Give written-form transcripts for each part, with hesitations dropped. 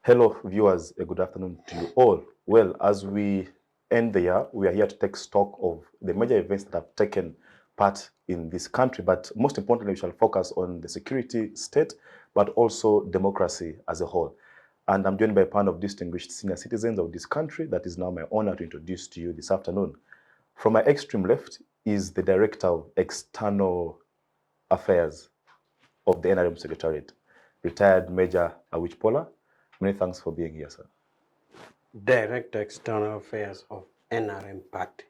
Hello, viewers. A good afternoon to you all. Well, as we end the year, we are here to take stock of the major events that have taken part in this country. But most importantly, we shall focus on the security state, but also democracy as a whole. And I'm joined by a panel of distinguished senior citizens of this country that is now my honor to introduce to you this afternoon. From my extreme left is the Director of External Affairs of the NRM Secretariat, retired Major Awich Pollar. Many thanks for being here, sir. Director External Affairs of NRM Party,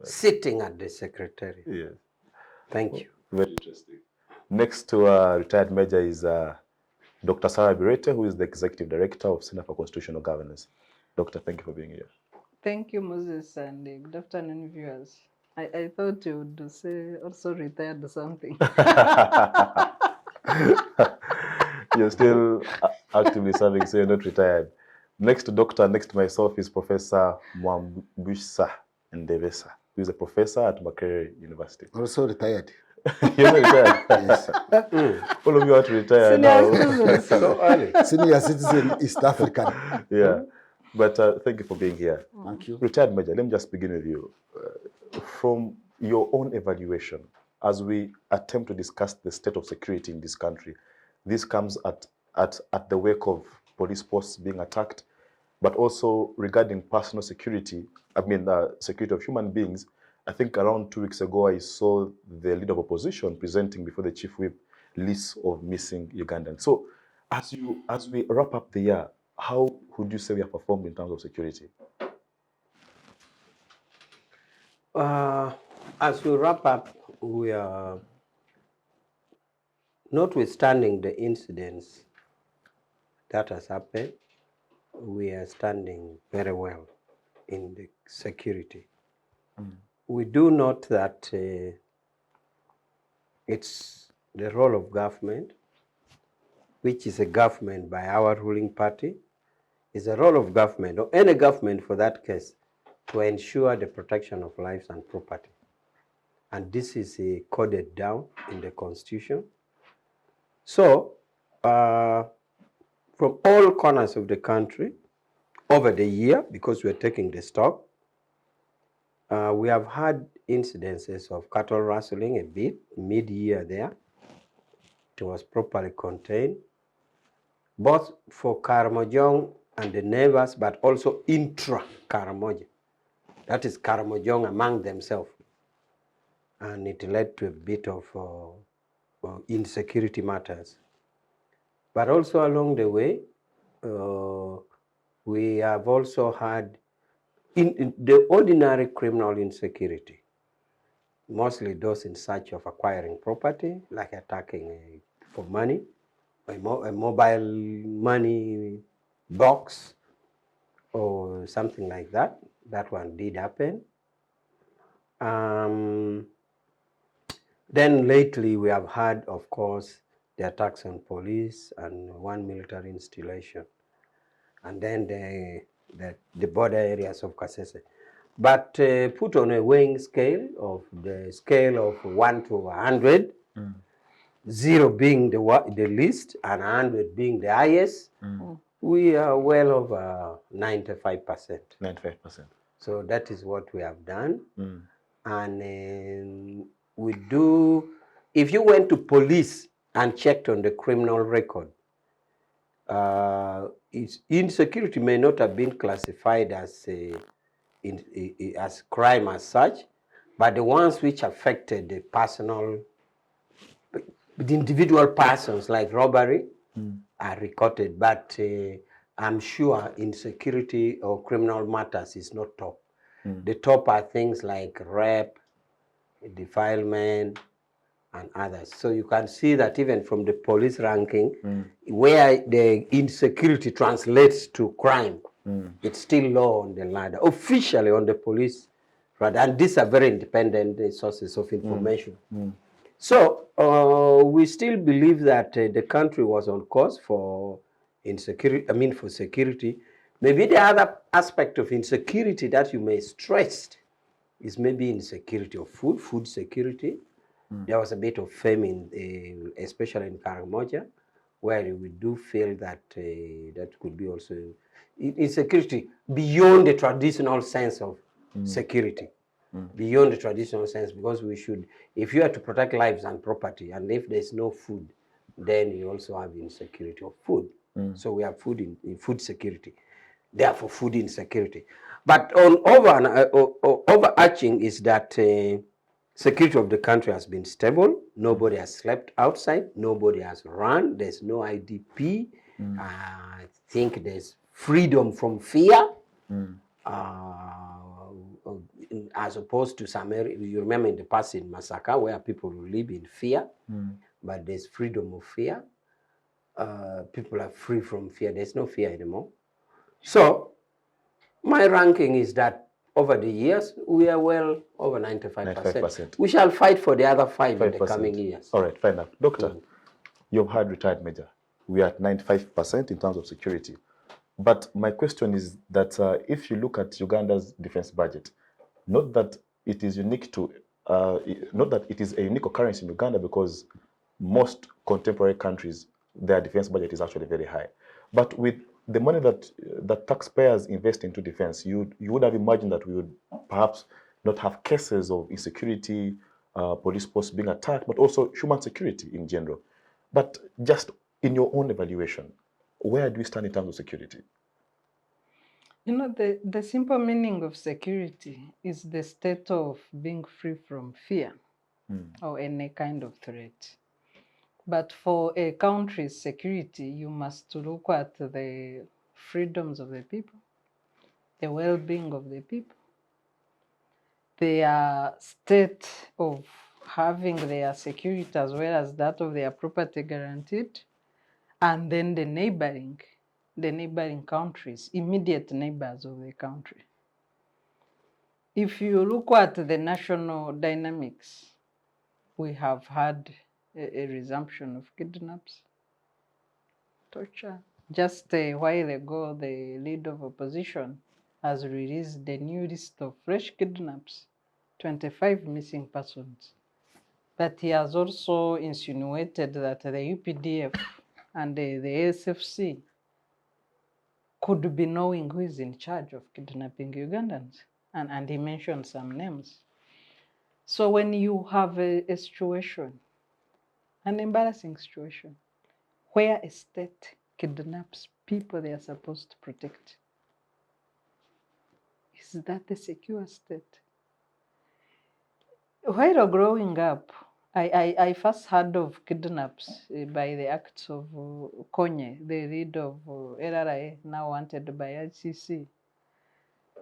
sitting at the Secretariat. Yes. Thank you. Very interesting. Next to retired Major is Dr. Bireete, who is the Executive Director of Center for Constitutional Governance. Doctor, thank you for being here. Thank you, Moses, and good afternoon, viewers. I thought you would say also retired or something. You're still actively serving, so you're not retired. Next to Doctor, next to myself is Professor Mwambutsya Ndebesa, who is a professor at Makerere University. Also retired. You're not retired? Yes. All of you are to retire Senior now. citizens. So early. Senior citizen, East African. Yeah. But thank you for being here. Thank you. Retired Major, let me just begin with you. From your own evaluation, as we attempt to discuss the state of security in this country, this comes at the wake of police posts being attacked, but also regarding personal security, security of human beings. I think around 2 weeks ago, I saw the leader of opposition presenting before the chief whip lists of missing Ugandans. So as we wrap up the year, how would you say we have performed in terms of security? As we wrap up, we are, notwithstanding the incidents that has happened, we are standing very well in the security. We do note that it's the role of government, which is a government by our ruling party, is a role of government, or any government for that case, to ensure the protection of lives and property. And this is coded down in the Constitution. So, from all corners of the country, over the year, because we're taking the stock, we have had incidences of cattle rustling a bit, mid-year there. It was properly contained, both for Karamojong and the neighbors, but also intra-Karamoja. That is Karamojong among themselves. And it led to a bit of insecurity matters. But also along the way, we have also had in the ordinary criminal insecurity, mostly those in search of acquiring property, like attacking for money, a mobile money box, or something like that. That one did happen. Then lately we have had, of course, the attacks on police and one military installation, and then the border areas of Kasese. But put on a weighing scale of the scale of 1 to 100, 0 being the least and 100 being the highest, we are well over 95%. 95%. So that is what we have done. And we do, if you went to police and checked on the criminal record, insecurity may not have been classified as crime as such, but the ones which affected the personal, the individual persons like robbery are recorded. But I'm sure insecurity or criminal matters is not top. The top are things like rape, defilement, and others. So you can see that even from the police ranking, where the insecurity translates to crime, it's still low on the ladder, officially on the police radar. And these are very independent sources of information. So we still believe that the country was on course for insecurity, for security. Maybe the other aspect of insecurity that you may stress is maybe insecurity of food security. There was a bit of famine, especially in Karamoja, where we do feel that that could be also insecurity beyond the traditional sense of security. Beyond the traditional sense, because we should, if you are to protect lives and property, and if there's no food, then you also have insecurity of food. So we have food in food security, therefore food insecurity. But on overarching is that security of the country has been stable. Nobody has slept outside. Nobody has run. There's no IDP. I think there's freedom from fear. As opposed to some areas, you remember in the past in Massacre where people live in fear, but there's freedom of fear. People are free from fear. There's no fear anymore. So my ranking is that over the years, we are well over 95%. 95%. We shall fight for the other 5% in the coming years. All right, fair enough. Doctor, you've had retired major. We are at 95% in terms of security. But my question is that if you look at Uganda's defense budget, not that it is unique to, not that it is a unique occurrence in Uganda, because most contemporary countries, their defense budget is actually very high. But with the money that taxpayers invest into defense, you would have imagined that we would perhaps not have cases of insecurity, police posts being attacked, but also human security in general. But just in your own evaluation, where do we stand in terms of security? You know, the simple meaning of security is the state of being free from fear or any kind of threat. But for a country's security, you must look at the freedoms of the people, the well-being of the people, their state of having their security as well as that of their property guaranteed, and then the neighboring countries, immediate neighbors of the country. If you look at the national dynamics, we have had a resumption of kidnaps, torture. Just a while ago, the leader of opposition has released the new list of fresh kidnaps, 25 missing persons. But he has also insinuated that the UPDF and the SFC could be knowing who is in charge of kidnapping Ugandans. And he mentioned some names. So when you have a situation, an embarrassing situation, where a state kidnaps people they are supposed to protect, is that a secure state? While growing up, I first heard of kidnaps by the acts of Konye, the leader of LRA, now wanted by ICC.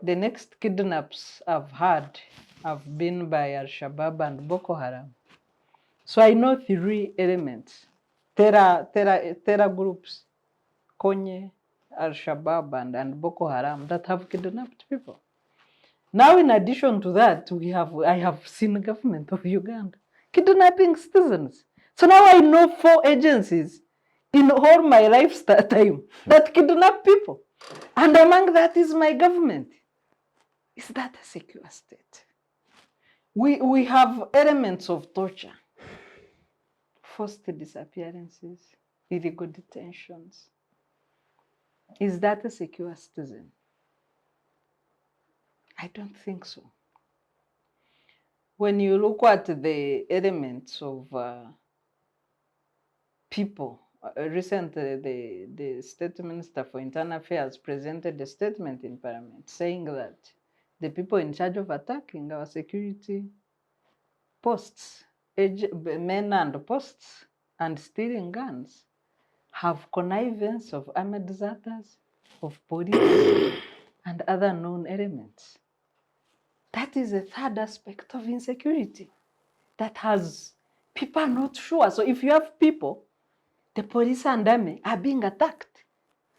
The next kidnaps I've had have been by Al-Shabaab and Boko Haram. So I know 3 elements, terror groups, Konye, Al-Shabaab and Boko Haram, that have kidnapped people. Now, in addition to that, I have seen the government of Uganda kidnapping citizens. So now I know 4 agencies in all my lifetime that kidnap people. And among that is my government. Is that a secure state? We have elements of torture, forced disappearances, illegal detentions. Is that a secure citizen? I don't think so. When you look at the elements of people, recently the State Minister for Internal Affairs presented a statement in Parliament saying that the people in charge of attacking our security posts, men and posts, and stealing guns have connivance of armed deserters, of police, and other known elements. That is a third aspect of insecurity that has people are not sure. So if you have people, the police and army are being attacked,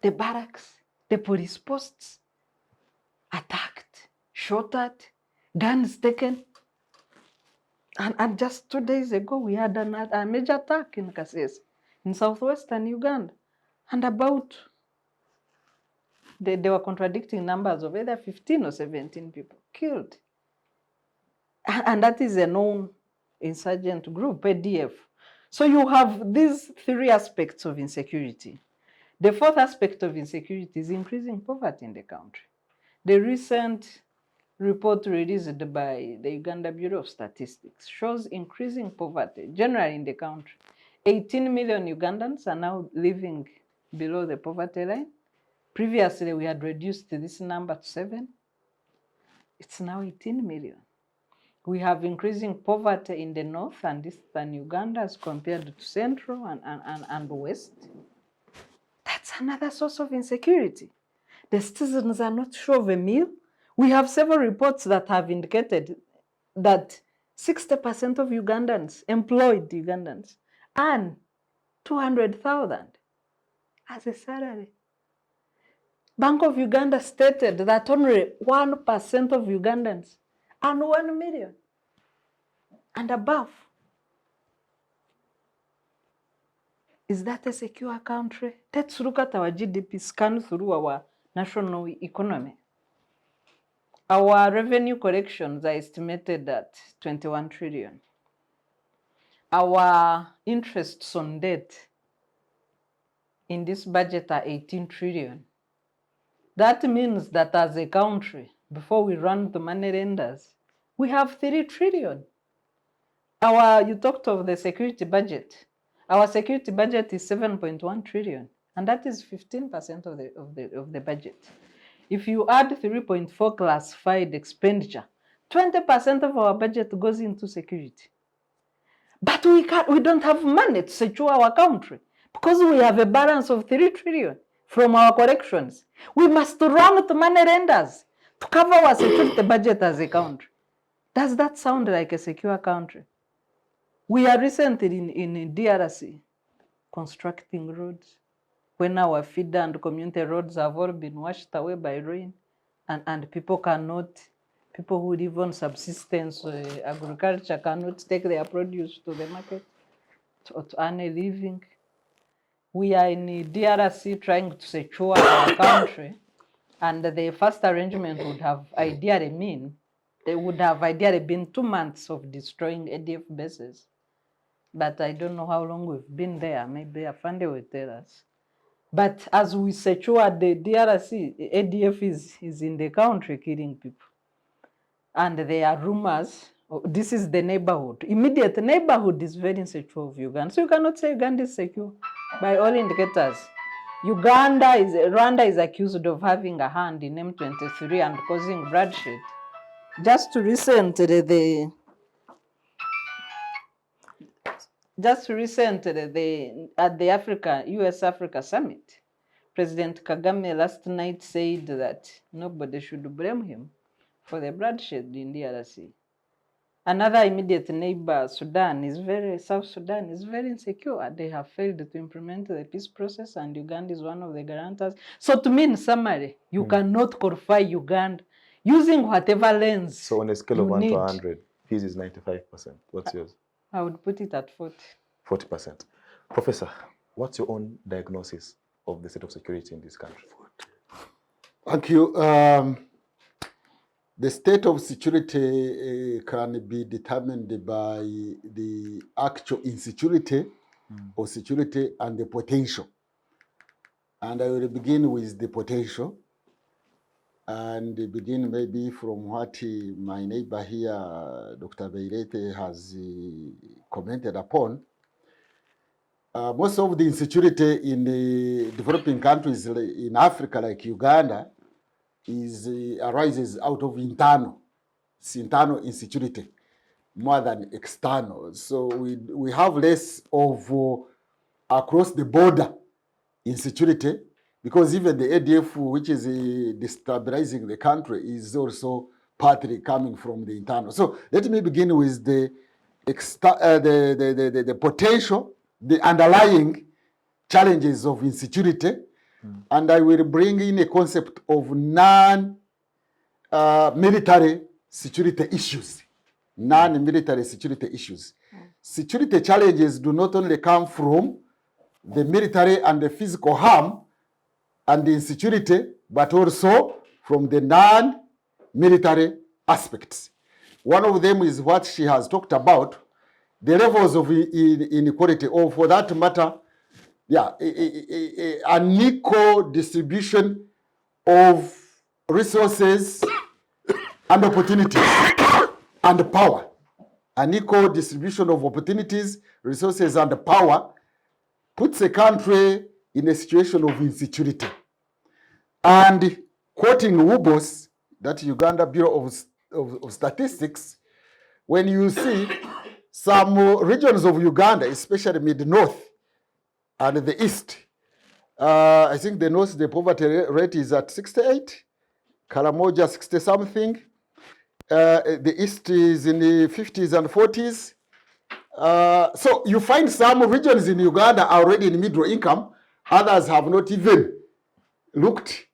the barracks, the police posts, attacked, shot at, guns taken. And just 2 days ago, we had a major attack in Kasese, in southwestern Uganda. And they were contradicting numbers of either 15 or 17 people killed. And that is a known insurgent group, ADF. So you have these three aspects of insecurity. The fourth aspect of insecurity is increasing poverty in the country. The recent report released by the Uganda Bureau of Statistics shows increasing poverty generally in the country. 18 million Ugandans are now living below the poverty line. Previously, we had reduced this number to 7. It's now 18 million. We have increasing poverty in the north and eastern Uganda as compared to central and west. That's another source of insecurity. The citizens are not sure of a meal. We have several reports that have indicated that 60% of Ugandans, employed Ugandans, earn 200,000 as a salary. Bank of Uganda stated that only 1% of Ugandans earn 1 million and above. Is that a secure country? Let's look at our GDP scan through our national economy. Our revenue collections are estimated at 21 trillion. Our interests on debt in this budget are 18 trillion. That means that as a country, before we run the money lenders, we have 3 trillion. You talked of the security budget. Our security budget is 7.1 trillion, and that is 15% of the budget. If you add 3.4 classified expenditure, 20% of our budget goes into security. But we don't have money to secure our country because we have a balance of 3 trillion from our collections. We must run to money lenders to cover our security budget as a country. Does that sound like a secure country? We are recently in DRC constructing roads when our feeder and community roads have all been washed away by rain, and people who live on subsistence agriculture cannot take their produce to the market to earn a living. We are in DRC trying to secure our country, and the first arrangement would have ideally been 2 months of destroying ADF bases. But I don't know how long we've been there. Maybe Afande will tell us. But as we secure the DRC, ADF is in the country killing people. And there are rumors, this is the neighborhood. Immediate neighborhood is very insecure of Uganda. So you cannot say Uganda is secure by all indicators. Rwanda is accused of having a hand in M23 and causing bloodshed. Just recently, at the US-Africa Summit, President Kagame last night said that nobody should blame him for the bloodshed in DRC. Another immediate neighbor, South Sudan, is very insecure. They have failed to implement the peace process, and Uganda is one of the guarantors. So to me, in summary, you cannot qualify Uganda using whatever lens. So on a scale of 1 to 100, peace is 95%. What's yours? I would put it at 40. 40%. Professor, what's your own diagnosis of the state of security in this country? Thank you. The state of security can be determined by the actual insecurity or security and the potential. And I will begin with the potential and begin maybe from what my neighbor here, Dr. Bireete, has commented upon. Most of the insecurity in the developing countries in Africa, like Uganda, arises out of internal insecurity more than external. So we have less of across the border insecurity, because even the ADF, which is destabilizing the country, is also partly coming from the internal. So let me begin with the potential, the underlying challenges of insecurity, and I will bring in a concept of non-military security issues. Non-military security issues. Security challenges do not only come from the military and the physical harm and the insecurity, but also from the non-military aspects. One of them is what she has talked about, the levels of inequality, or for that matter, an equal distribution of resources and opportunities and power. An equal distribution of opportunities, resources, and power puts a country in a situation of insecurity. And quoting WUBOS, that Uganda Bureau of Statistics, when you see some regions of Uganda, especially mid-north and the east, I think the north, the poverty rate is at 68, Karamoja 60-something, the east is in the 50s and 40s. So you find some regions in Uganda are already in middle income, others have not even looked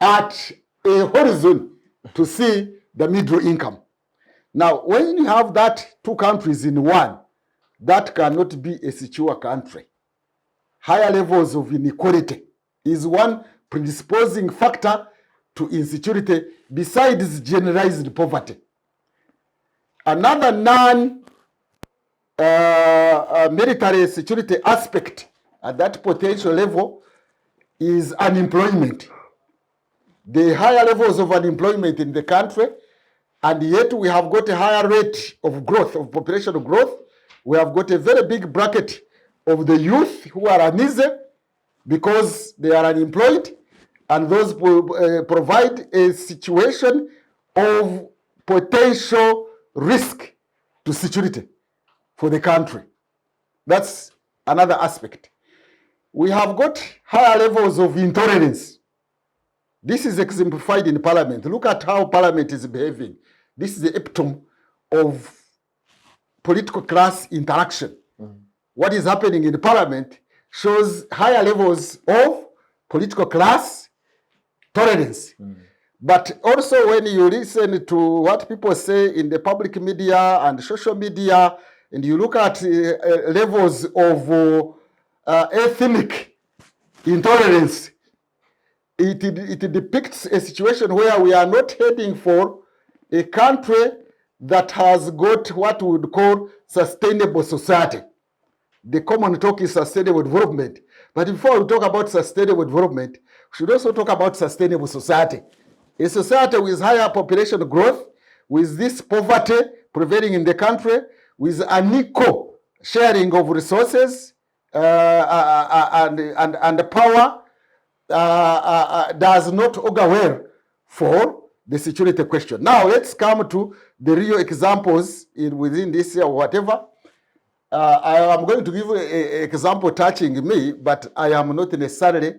at a horizon to see the middle income. Now, when you have that two countries in one, that cannot be a secure country. Higher levels of inequality is one predisposing factor to insecurity besides generalized poverty. Another non-military security aspect at that potential level is unemployment. The higher levels of unemployment in the country, and yet we have got a higher rate of growth, of population growth. We have got a very big bracket of the youth who are uneasy because they are unemployed, and those provide a situation of potential risk to security for the country. That's another aspect. We have got higher levels of intolerance. This is exemplified in Parliament. Look at how Parliament is behaving. This is the epitome of political class interaction. What is happening in the Parliament shows higher levels of political class tolerance. But also when you listen to what people say in the public media and social media, and you look at levels of ethnic intolerance, it depicts a situation where we are not heading for a country that has got what we would call sustainable society. The common talk is sustainable development. But before we talk about sustainable development, we should also talk about sustainable society. A society with higher population growth, with this poverty prevailing in the country, with unequal sharing of resources and power, does not augur well for the security question. Now let's come to the real examples within this year or whatever. I am going to give an example touching me, but I am not necessarily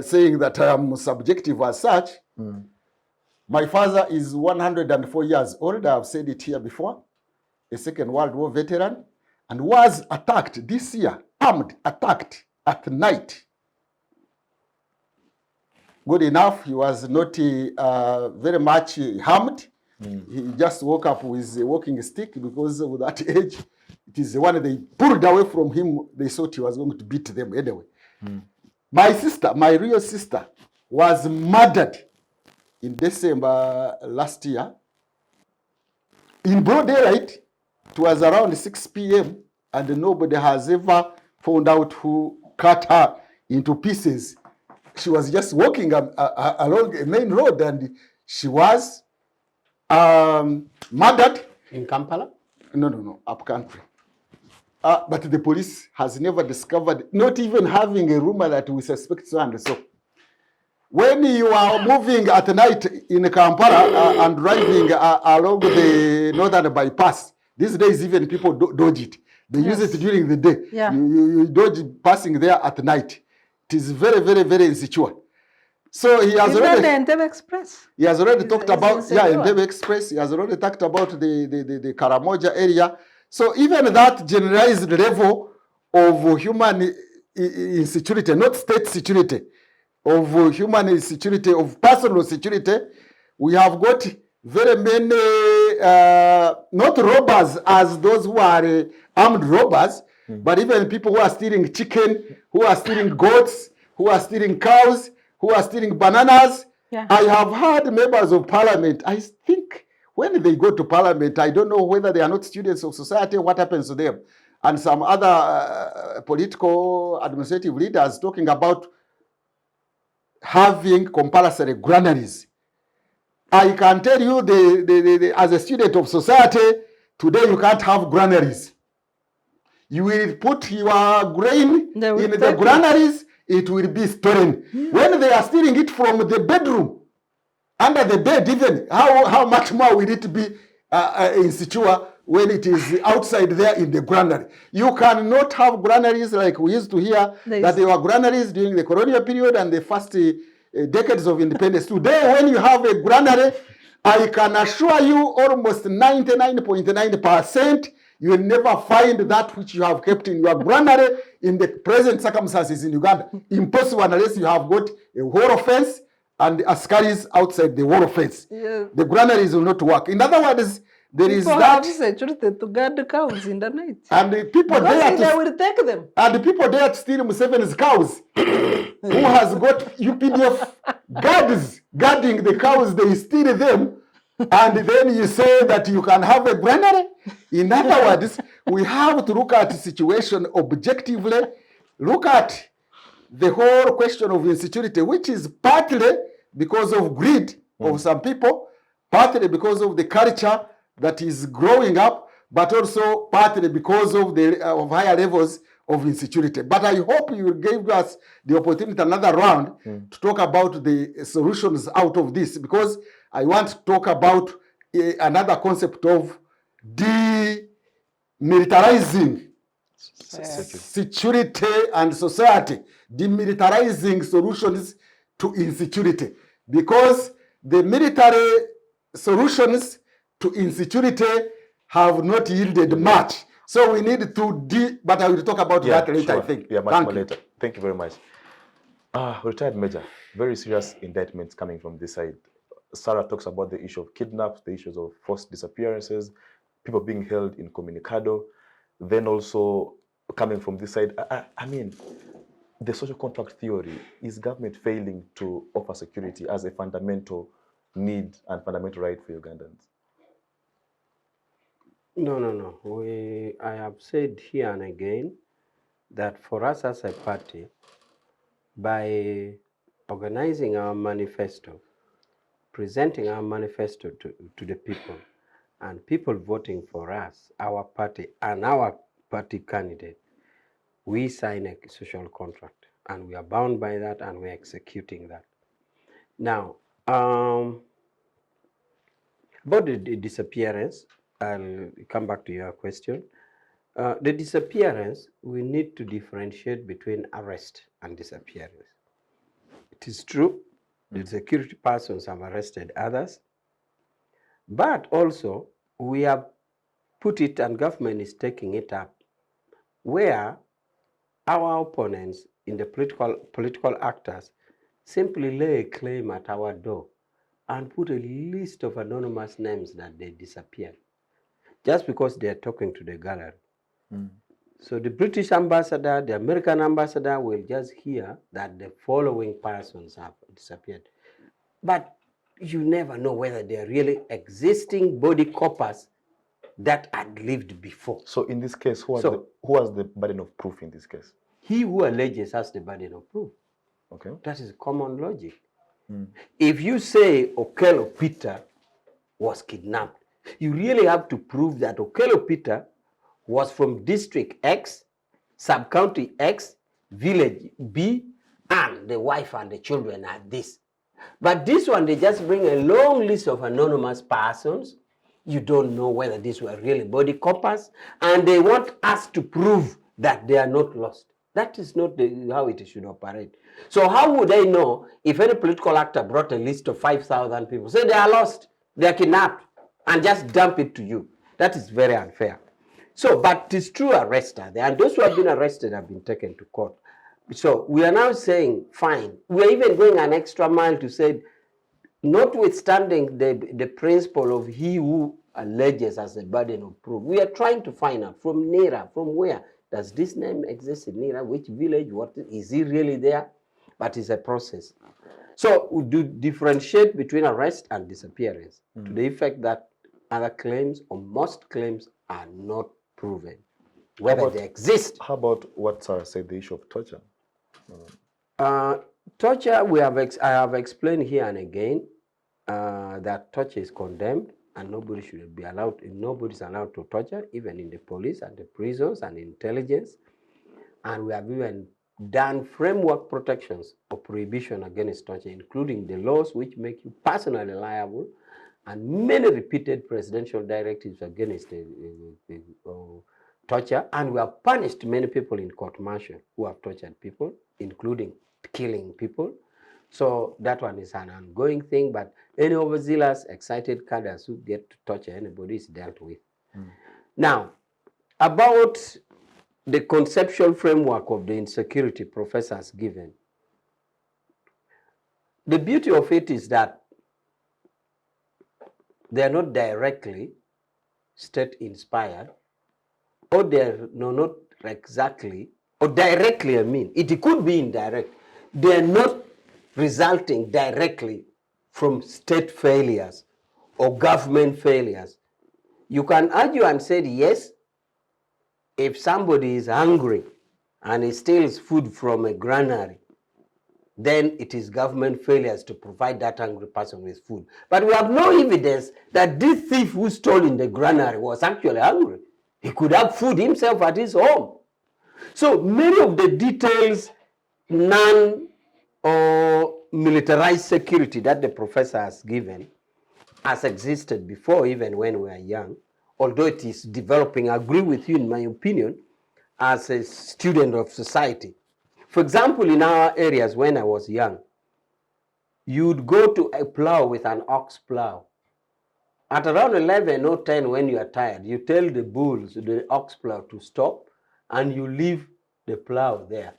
saying that I am subjective as such. My father is 104 years old. I have said it here before. A Second World War veteran, and was attacked this year, armed, attacked at night. Good enough, he was not very much harmed. He just woke up with a walking stick because of that age. It is the one they pulled away from him. They thought he was going to beat them anyway. My sister, my real sister, was murdered in December last year. In broad daylight, it was around 6 p.m. and nobody has ever found out who cut her into pieces. She was just walking along a main road and she was murdered. In Kampala? No, up country. But the police has never discovered, not even having a rumor that we suspect so and so. When you are moving at night in Kampala and driving along the northern bypass, these days even people dodge it. They use it during the day. Yeah. You dodge passing there at night. It is very, very, very insecure. So he has already... the Ndebesa Express? He has already talked about, Ndebesa Express. He has already talked about the Karamoja area. So even that generalized level of human insecurity, not state security, of human insecurity, of personal security, we have got very many, not robbers as those who are armed robbers, but even people who are stealing chicken, who are stealing goats, who are stealing cows, who are stealing bananas. Yeah. I have heard members of parliament, I think when they go to parliament, I don't know whether they are not students of society, what happens to them. And some other political administrative leaders talking about having compulsory granaries. I can tell you, as a student of society, today you can't have granaries. You will put your grain in the granaries, it will be stolen. Yeah. When they are stealing it from the bedroom, under the bed even, how much more will it be insecure when it is outside there in the granary? You cannot have granaries like we used to hear that there were granaries during the colonial period and the first decades of independence. Today, when you have a granary, I can assure you almost 99.9% you will never find that which you have kept in your granary in the present circumstances in Uganda. Impossible unless you have got a wall fence and askaris outside the wall fence. Yes. The granaries will not work. In other words, there is that. People have security to guard the cows in the night. And the people there they will take them. And the people there to steal Museveni's cows, who has got UPDF guards guarding the cows, they steal them. And then you say that you can have a granary. In other words, we have to look at the situation objectively, look at the whole question of insecurity, which is partly because of greed of some people, partly because of the culture that is growing up, but also partly because of the higher levels of insecurity. But I hope you will give us the opportunity another round to talk about the solutions out of this, because I want to talk about another concept of demilitarizing security and society, demilitarizing solutions to insecurity, because the military solutions to insecurity have not yielded much. So we need to but I will talk about that later, sure. I think. Yeah, much more later. Thank you very much. Retired Major, very serious indictments coming from this side. Sarah talks about the issue of kidnaps, the issues of forced disappearances, people being held incommunicado. Then also coming from this side, I mean, the social contract theory, is government failing to offer security as a fundamental need and fundamental right for Ugandans? No. I have said here and again that for us as a party, by organizing our manifesto, presenting our manifesto to the people, and people voting for us, our party, and our party candidate, we sign a social contract, and we are bound by that, and we're executing that. Now, about the disappearance, I'll come back to your question. The disappearance, we need to differentiate between arrest and disappearance. It is true, the security persons have arrested others, but also we have put it, and government is taking it up, where our opponents in the political actors simply lay a claim at our door and put a list of anonymous names that they disappeared, just because they are talking to the gallery. So the British ambassador, the American ambassador will just hear that the following persons have disappeared. But you never know whether they are really existing body corpus that had lived before. So in this case, who has the burden of proof in this case? He who alleges has the burden of proof. Okay. That is common logic. If you say Okello Peter was kidnapped, you really have to prove that Okello Peter was from District X, Sub-County X, Village B, and the wife and the children are this. But this one, they just bring a long list of anonymous persons. You don't know whether these were really body corpus, and they want us to prove that they are not lost. That is not how it should operate. So how would they know if any political actor brought a list of 5,000 people, say they are lost, they are kidnapped, and just dump it to you? That is very unfair. So, but it's true arrests are there, and those who have been arrested have been taken to court. So we are now saying, fine. We are even going an extra mile to say, notwithstanding the principle of he who alleges as a burden of proof, we are trying to find out from NERA, from where does this name exist in NERA, which village, what is he really there? But it's a process. So we do differentiate between arrest and disappearance to the effect that other claims or most claims are not proven, whether they exist. How about what Sarah said, the issue of torture? Torture, I have explained here and again that torture is condemned and nobody should be allowed, nobody's allowed to torture, even in the police and the prisons and intelligence. And we have even done framework protections or prohibition against torture, including the laws which make you personally liable, and many repeated presidential directives against torture. And we have punished many people in court-martial who have tortured people, including killing people. So that one is an ongoing thing, but any overzealous, excited cadres who get to torture anybody is dealt with. Now, about the conceptual framework of the insecurity Professor has given, the beauty of it is that they are not directly state-inspired, or they're not exactly, or directly, I mean, it could be indirect. They're not resulting directly from state failures or government failures. You can argue and say, yes, if somebody is hungry and he steals food from a granary, then it is government failures to provide that hungry person with food. But we have no evidence that this thief who stole in the granary was actually hungry. He could have food himself at his home. So many of the details, or militarized security that the professor has given has existed before, even when we are young, although it is developing. I agree with you in my opinion as a student of society. For example, in our areas when I was young, you'd go to a plow with an ox plow. At around 11 or 10 when you are tired, you tell the bulls, the ox plow to stop, and you leave the plow there.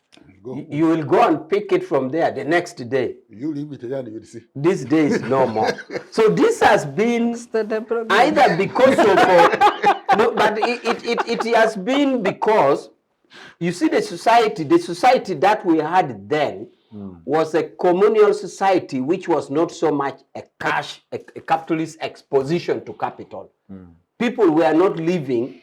You will go and pick it from there the next day. You leave it there and you will see. These days, no more. So this has been either because of, no, but it has been because, you see, the society that we had then was a communal society, which was not so much a capitalist exposition to capital. People were not living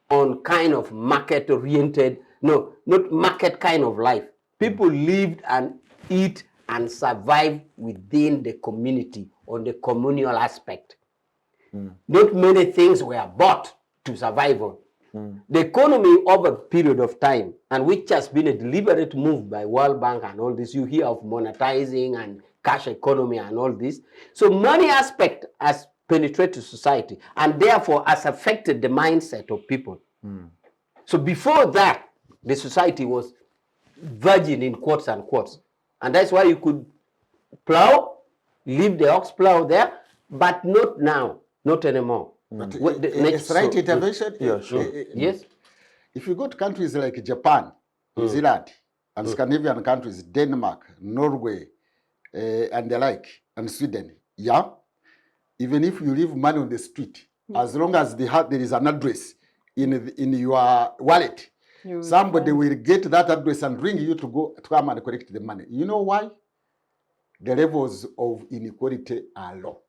on kind of market-oriented, no, not market kind of life. People lived and eat and survive within the community on the communal aspect. Not many things were bought to survive on. The economy over a period of time, and which has been a deliberate move by World Bank and all this, you hear of monetizing and cash economy and all this. So money aspect has penetrated society and therefore has affected the mindset of people. So before that, the society was virgin in quotes and quotes. And that's why you could plow, leave the ox plow there, but not now, not anymore. But it's right intervention. Yeah, sure. Yes. If you go to countries like Japan, New Zealand, and Scandinavian countries, Denmark, Norway, and the like, and Sweden, yeah, even if you leave money on the street, as long as there is an address in your wallet, somebody will get that address and bring you to come and collect the money. You know why? The levels of inequality are low.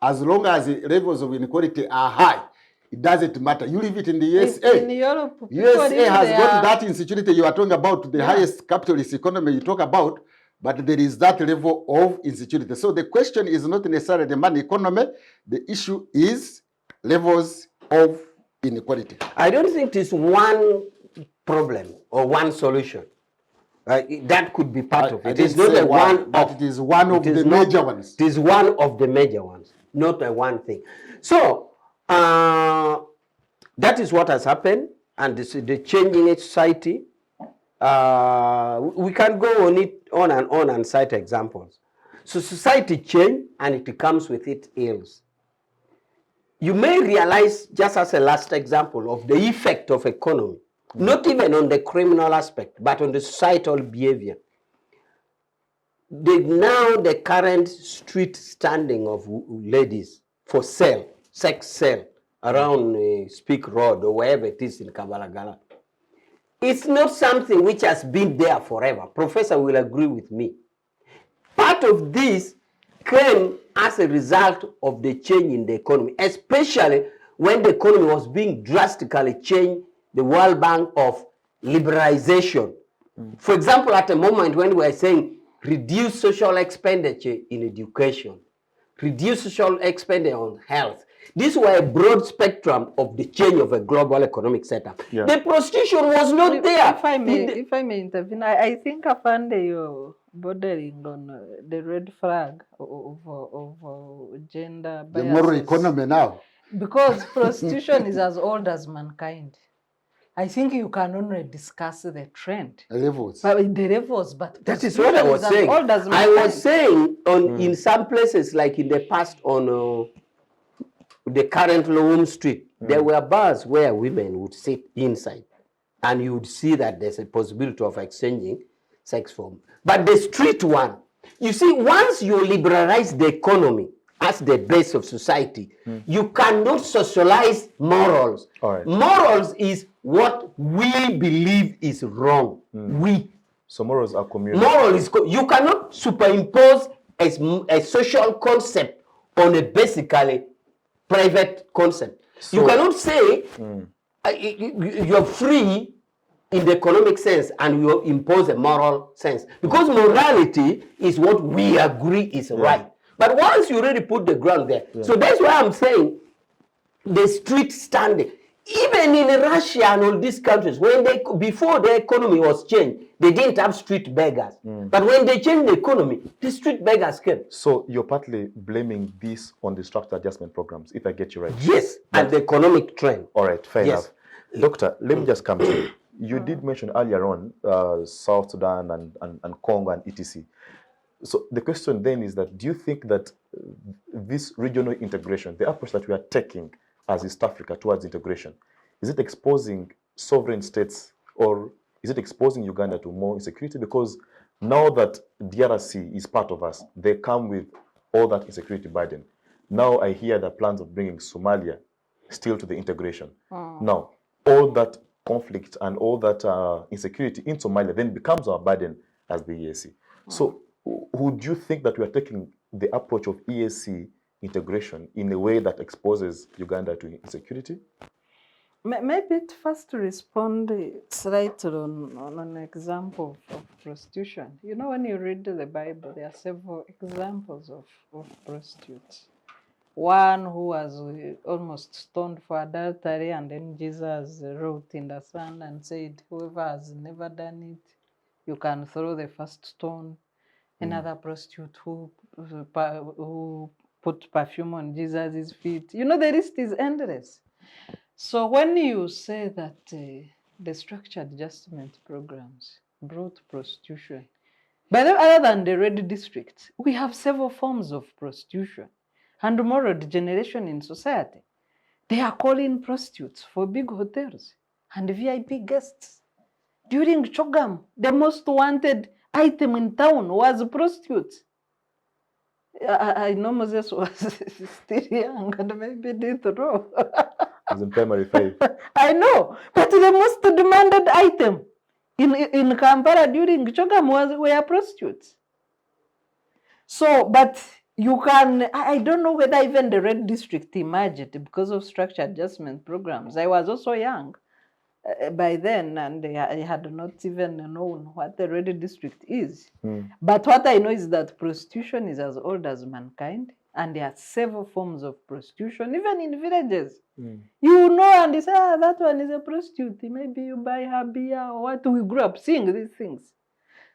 As long as the levels of inequality are high, it doesn't matter. You leave it in the USA. In Europe, USA has got that insecurity you are talking about, the highest capitalist economy you talk about, but there is that level of insecurity. So the question is not necessarily the money economy. The issue is levels of inequality. I don't think it's one problem or one solution. That could be part of it. It is not a one, but it is one of the major ones. It is one of the major ones, not a one thing. So that is what has happened, and the changing in society. We can go on it on and cite examples. So society change, and it comes with its ills. You may realize, just as a last example, of the effect of economy, not even on the criminal aspect, but on the societal behavior. The current street standing of ladies for sale, sex sale, around Speak Road or wherever it is in Kabalagala, it's not something which has been there forever. Professor will agree with me. Part of this came as a result of the change in the economy, especially when the economy was being drastically changed, the World Bank of liberalization. For example, at a moment when we are saying reduce social expenditure in education, reduce social expenditure on health. These were a broad spectrum of the change of a global economic setup. Yeah. The prostitution was not there. If I may intervene, I think Afande, you're bordering on the red flag of gender The biases. moral economy now. Because prostitution is as old as mankind. I think you can only discuss the trend. Levels. But in the levels, but That is what I was prostitution is saying. as old as I mankind. was saying in some places, like in the past on the current Loam Street, there were bars where women would sit inside, and you would see that there's a possibility of exchanging sex form. But the street one, you see, once you liberalize the economy as the base of society, you cannot socialize morals. All right. Morals is what we believe is wrong. We. So morals are communal. Moral is, you cannot superimpose a social concept on a basically private concept. So, you cannot say you're free in the economic sense and you impose a moral sense. Because morality is what we agree is right. But once you already put the ground there, so that's why I'm saying the street standing. Even in Russia and all these countries, when they, before the economy was changed, they didn't have street beggars. But when they changed the economy, the street beggars came. So you're partly blaming this on the structure adjustment programs, if I get you right. Yes, and the economic trend. All right, fair Yes. enough. Doctor, let me just come to you. You did mention earlier on South Sudan and Congo and etc. So the question then is that, do you think that this regional integration, the approach that we are taking as East Africa towards integration, is it exposing sovereign states or is it exposing Uganda to more insecurity? Because now that DRC is part of us, they come with all that insecurity burden. Now I hear the plans of bringing Somalia still to the integration. Now, all that conflict and all that insecurity in Somalia then becomes our burden as the EAC. So would you think that we are taking the approach of EAC integration in a way that exposes Uganda to insecurity? Maybe it first to respond slightly on an example of prostitution. You know, when you read the Bible, there are several examples of prostitutes. One who was almost stoned for adultery, and then Jesus wrote in the sand and said, whoever has never done it, you can throw the first stone. Another prostitute who put perfume on Jesus' feet. You know, the list is endless. So when you say that the structured adjustment programs brought prostitution, but other than the red districts, we have several forms of prostitution and moral degeneration in society. They are calling prostitutes for big hotels and VIP guests. During Chogam, the most wanted item in town was prostitutes. I know Moses was still young and maybe did throw. As in primary 5. I know, but the most demanded item in Kampala during Chogam were prostitutes. So, but you can, I don't know whether even the red district emerged because of structured adjustment programs. I was also young by then, and I had not even known what the red district is. But what I know is that prostitution is as old as mankind, and there are several forms of prostitution, even in villages. You know, and you say, that one is a prostitute. Maybe you buy her beer or what. We grew up seeing these things.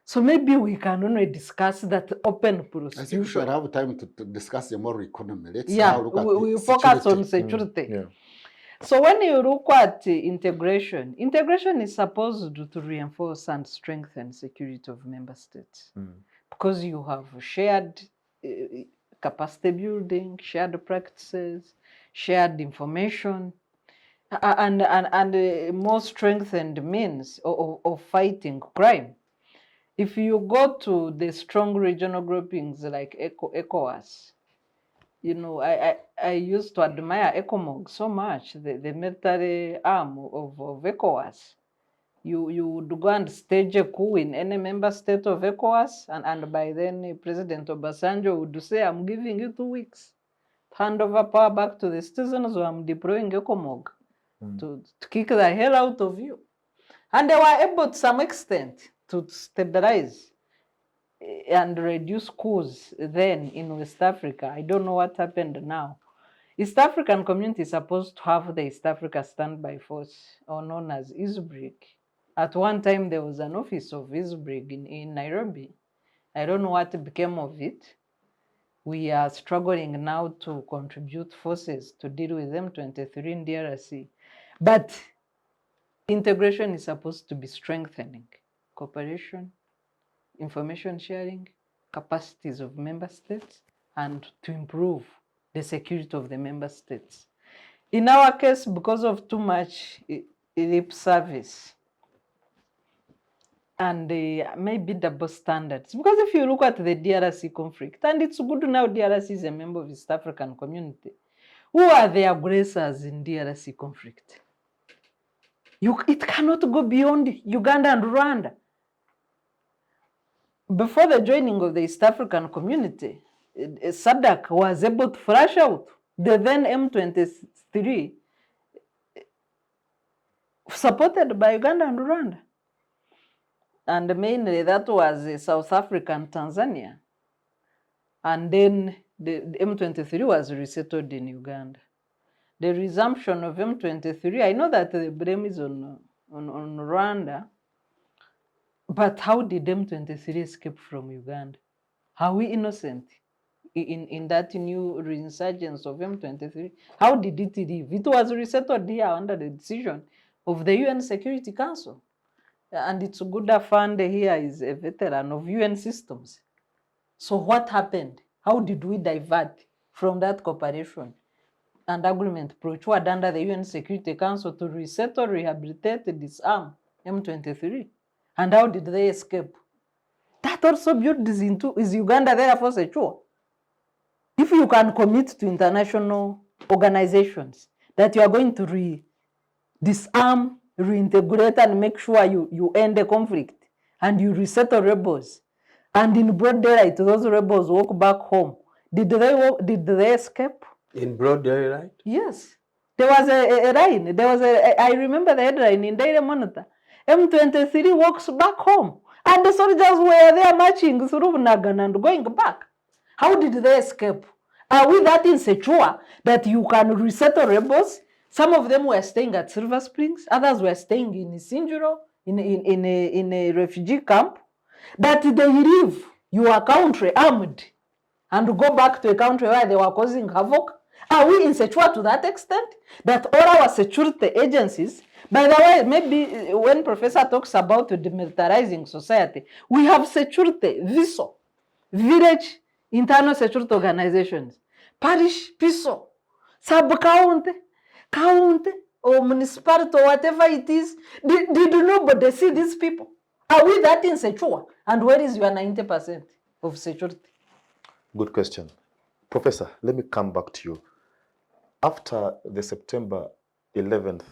So maybe we can only discuss that open prostitution. I think we should have time to discuss the moral economy. Let's Yeah, now look at we focus on security. Yeah. So when you look at integration, integration is supposed to reinforce and strengthen security of member states because you have shared capacity building, shared practices, shared information, and more strengthened means of fighting crime. If you go to the strong regional groupings like ECOWAS, you know, I used to admire ECOMOG so much, the military arm of ECOWAS. You would go and stage a coup in any member state of ECOWAS, and by then President Obasanjo would say, I'm giving you 2 weeks. Hand over power back to the citizens, or I'm deploying ECOMOG to kick the hell out of you. And they were able to some extent to stabilize and reduce coups then in West Africa. I don't know what happened now. East African community is supposed to have the East Africa Standby Force, or known as ISBRIG. At one time, there was an office of ISBRIG in Nairobi. I don't know what became of it. We are struggling now to contribute forces to deal with M23 in DRC. But integration is supposed to be strengthening cooperation, information sharing, capacities of member states, and to improve the security of the member states. In our case, because of too much lip service and maybe double standards, because if you look at the DRC conflict, and it's good now DRC is a member of the East African community, who are the aggressors in DRC conflict? It cannot go beyond Uganda and Rwanda. Before the joining of the East African community, SADC was able to flush out the then M23 supported by Uganda and Rwanda. And mainly that was South Africa and Tanzania. And then the M23 was resettled in Uganda. The resumption of M23, I know that the blame is on Rwanda, but how did M23 escape from Uganda? Are we innocent in that new resurgence of M23? How did it leave? It was resettled here under the decision of the UN Security Council. And it's good Afande here is a veteran of UN systems. So what happened? How did we divert from that cooperation and agreement procured under the UN Security Council to resettle, rehabilitate, disarm M23? And how did they escape? That also builds into, is Uganda therefore secure? If you can commit to international organizations that you are going to disarm, reintegrate, and make sure you end the conflict, and you resettle rebels, and in broad daylight those rebels walk back home, did they escape? In broad daylight? Yes. There was a line. I remember the headline in Daily Monitor. M23 walks back home. And the soldiers were there marching through Nagan and going back. How did they escape? Are we that insecure that you can resettle rebels? Some of them were staying at Silver Springs. Others were staying in Isinjiro, in a refugee camp. That they leave your country armed and go back to a country where they were causing havoc? Are we insecure to that extent that all our security agencies, by the way, maybe when Professor talks about demilitarizing society, we have security, VISO, village internal security organizations, parish PISO, sub-county, county, or municipality, or whatever it is. Did nobody see these people? Are we that insecure? And where is your 90% of security? Good question. Professor, let me come back to you. After the September 11th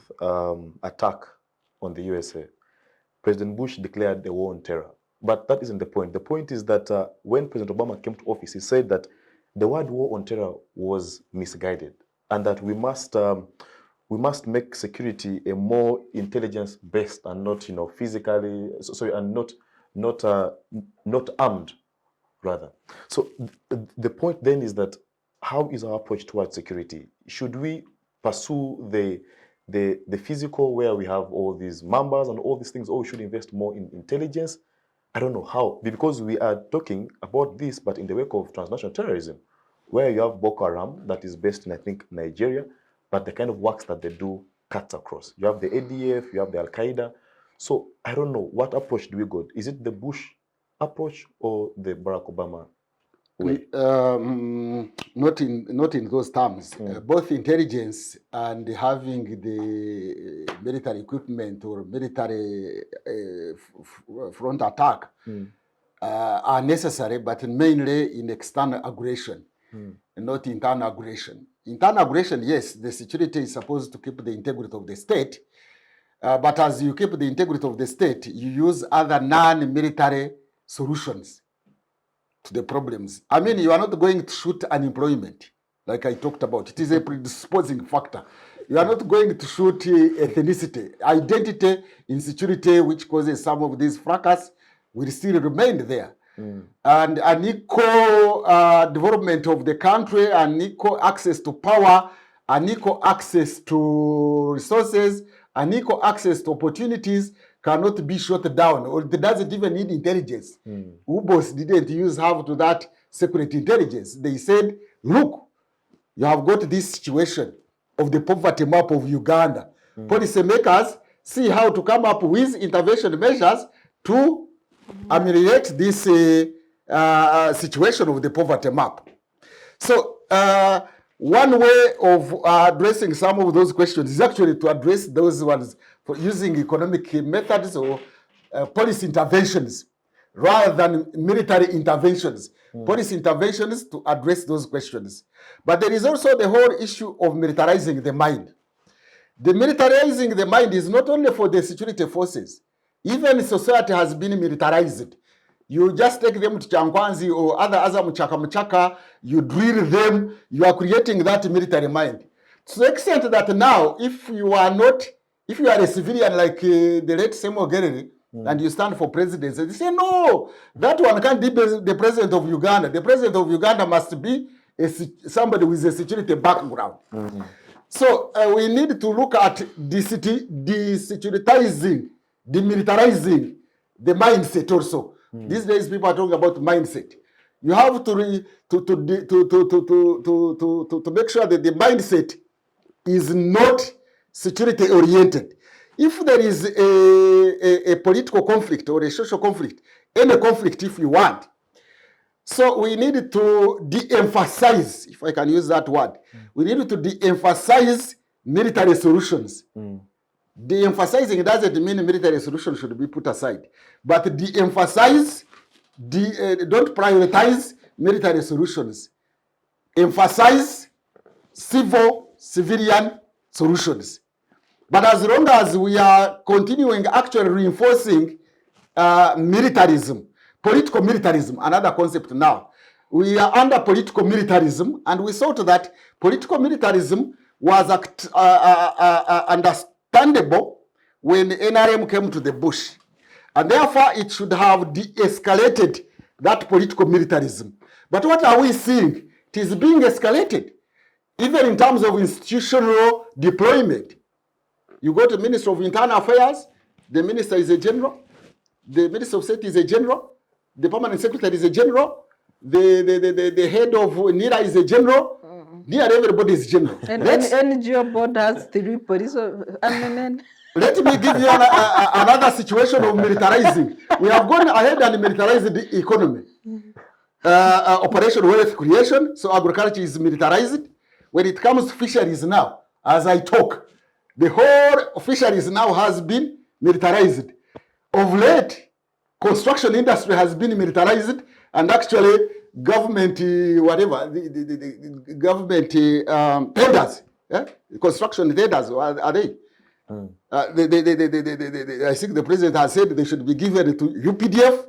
attack on the USA, President Bush declared the war on terror. But that isn't the point. The point is that when President Obama came to office, he said that the word war on terror was misguided and that we must make security a more intelligence-based and not, physically, and not armed, rather. So the point then is that how is our approach towards security? Should we pursue the physical where we have all these members and all these things, or we should invest more in intelligence? I don't know how, because we are talking about this, but in the wake of transnational terrorism, where you have Boko Haram that is based in, I think, Nigeria, but the kind of works that they do cuts across. You have the ADF, you have the Al-Qaeda. So I don't know, what approach do we go? Is it the Bush approach or the Barack Obama way? Not in those terms. Both intelligence and having the military equipment or military front attack are necessary, but mainly in external aggression, not internal aggression. Internal aggression, yes, the security is supposed to keep the integrity of the state, But as you keep the integrity of the state, you use other non-military solutions to the problems. I mean, you are not going to shoot unemployment, like I talked about. It is a predisposing factor. You are not going to shoot ethnicity. Identity, insecurity, which causes some of these fracas, will still remain there. And an equal development of the country, an equal access to power, an equal access to resources, an equal access to opportunities cannot be shut down, or it doesn't even need intelligence. UBOS didn't use half to that secret intelligence. They said, look, you have got this situation of the poverty map of Uganda. Policymakers see how to come up with intervention measures to ameliorate this situation of the poverty map. So one way of addressing some of those questions is actually to address those ones for using economic methods or policy interventions rather than military interventions. Policy interventions to address those questions. But there is also the whole issue of militarizing the mind. The militarizing the mind is not only for the security forces. Even society has been militarized. You just take them to Changwanzi or other Muchaka, you drill them, you are creating that military mind. To the extent that now, if you are a civilian like the late Makerere, and you stand for presidency, they say, no, that one can't be the president of Uganda. The president of Uganda must be somebody with a security background. So we need to look at desecuritizing, demilitarizing the mindset also. These days people are talking about mindset. You have to make sure that the mindset is not security oriented. If there is a political conflict or a social conflict, any conflict if you want, so we need to de-emphasize, if I can use that word, we need to de-emphasize military solutions. De-emphasizing doesn't mean military solutions should be put aside, but de-emphasize, don't prioritize military solutions. Emphasize civilian solutions. But as long as we are continuing actually reinforcing militarism, political militarism, another concept now, we are under political militarism, and we thought that political militarism was understandable when NRM came to the bush. And therefore, it should have de-escalated that political militarism. But what are we seeing? It is being escalated, even in terms of institutional deployment. You go to the Minister of Internal Affairs, the minister is a general, the Minister of State is a general, the permanent secretary is a general, the head of NIRA is a general, nearly everybody is general. And NGO board has 3 police. Let me give you another situation of militarizing. We have gone ahead and militarized the economy. Operation wealth creation, so agriculture is militarized. When it comes to fisheries now, as I talk, the whole fisheries now has been militarized. Of late, construction industry has been militarized, and actually government, whatever, the government tenders, construction tenders, are they? I think the president has said they should be given to UPDF.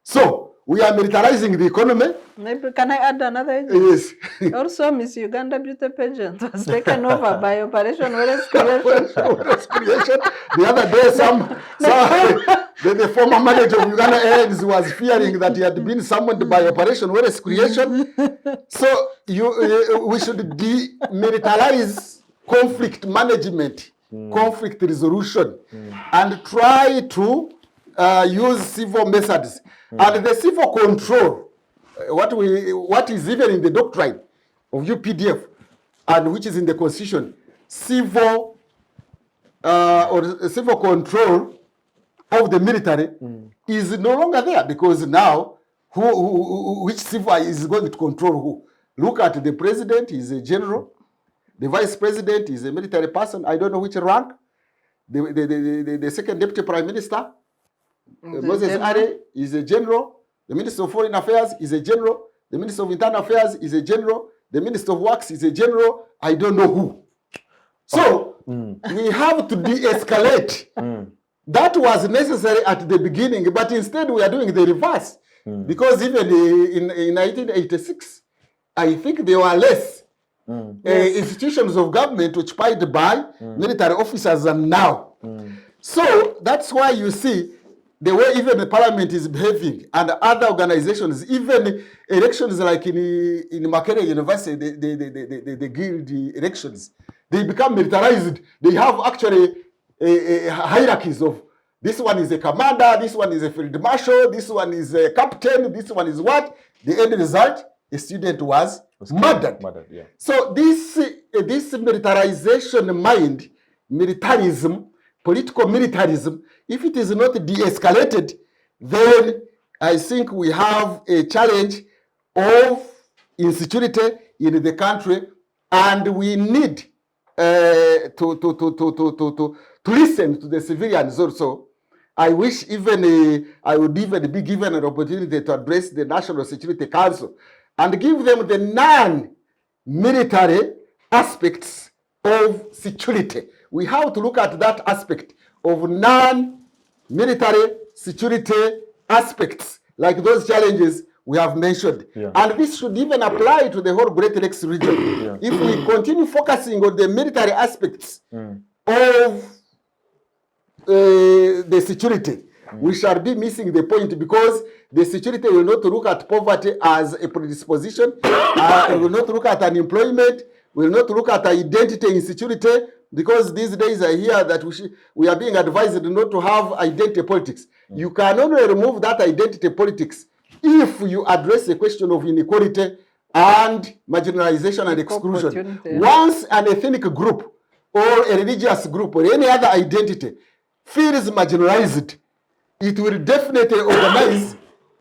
So we are militarizing the economy. Maybe can I add another? Yes. Also, Miss Uganda beauty pageant was taken over by Operation Wealth Creation. The other day, the former manager of Uganda Airlines was fearing that he had been summoned by Operation Wealth Creation. So we should demilitarize conflict management, conflict resolution, and try to use civil methods. And the civil control, what is even in the doctrine of UPDF and which is in the constitution, civil control of the military is no longer there, because now which civil is going to control who? Look at the president, he's a general. The vice president is a military person. I don't know which rank. The second deputy prime minister, Moses Are, is a general. The Minister of Foreign Affairs is a general. The Minister of Internal Affairs is a general. The Minister of Works is a general. I don't know who. So We have to de-escalate. That was necessary at the beginning, but instead we are doing the reverse. Because even in 1986, I think there were less institutions of government occupied by military officers than now. So that's why you see the way even the parliament is behaving and other organizations, even elections like in Makerere University, the guild elections, they become militarized. They have actually hierarchies of this one is a commander, this one is a field marshal, this one is a captain, this one is what? The end result, a student was murdered. Yeah. So this militarization mind, militarism, political militarism, if it is not de-escalated, then I think we have a challenge of insecurity in the country, and we need to listen to the civilians also. I wish even I would even be given an opportunity to address the National Security Council and give them the non-military aspects of security. We have to look at that aspect of non-military security aspects, like those challenges we have mentioned. And this should even apply to the whole Great Lakes region. If we continue focusing on the military aspects of the security, we shall be missing the point, because the security will not look at poverty as a predisposition, will not look at unemployment, will not look at identity insecurity, because these days I hear that we are being advised not to have identity politics. You can only remove that identity politics if you address the question of inequality and marginalization and exclusion. Once an ethnic group or a religious group or any other identity feels marginalized, it will definitely organize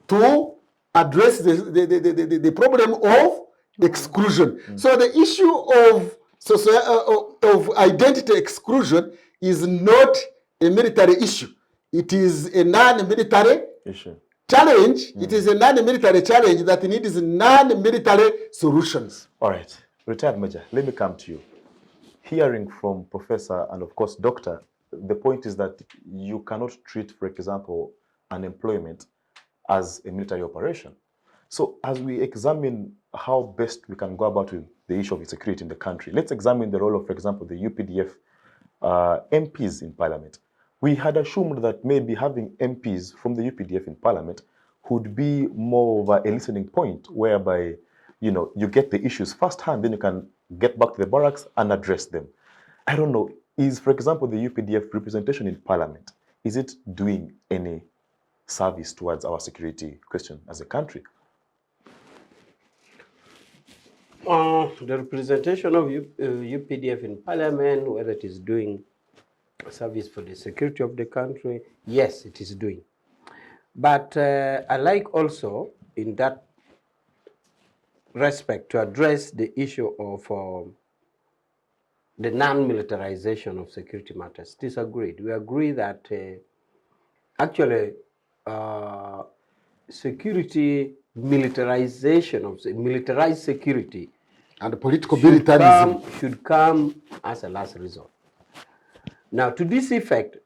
to address the problem of exclusion. So the issue of identity exclusion is not a military issue. It is a non-military issue. Challenge. It is a non-military challenge that needs non-military solutions. All right. Retired Major, let me come to you. Hearing from Professor and, of course, Doctor, the point is that you cannot treat, for example, unemployment as a military operation. So as we examine how best we can go about with the issue of insecurity in the country, let's examine the role of, for example, the UPDF MPs in Parliament. We had assumed that maybe having MPs from the UPDF in Parliament would be more of a listening point, whereby, you get the issues firsthand, then you can get back to the barracks and address them. I don't know, is, for example, the UPDF representation in Parliament, is it doing any service towards our security question as a country? The representation of UPDF in Parliament, whether it is doing service for the security of the country, yes, it is doing. But I like also, in that respect, to address the issue of the non-militarization of security matters. Disagreed. We agree that actually security militarization of militarized security and political militarism should come as a last resort. Now, to this effect,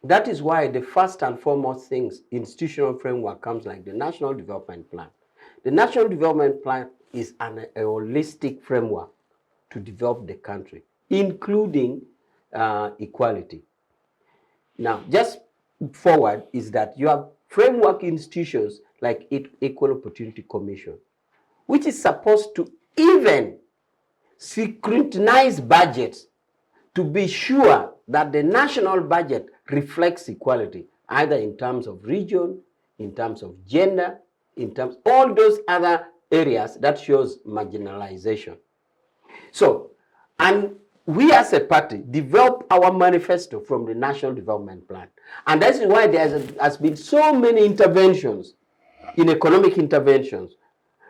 that is why the first and foremost things, institutional framework comes like the National Development Plan. The National Development Plan is a holistic framework to develop the country, including equality. Now, just forward is that you have framework institutions like Equal Opportunity Commission, which is supposed to even scrutinize budgets to be sure that the national budget reflects equality, either in terms of region, in terms of gender, in terms of all those other areas that shows marginalization. So, and we as a party develop our manifesto from the National Development Plan. And that's why there has been so many interventions, in economic interventions,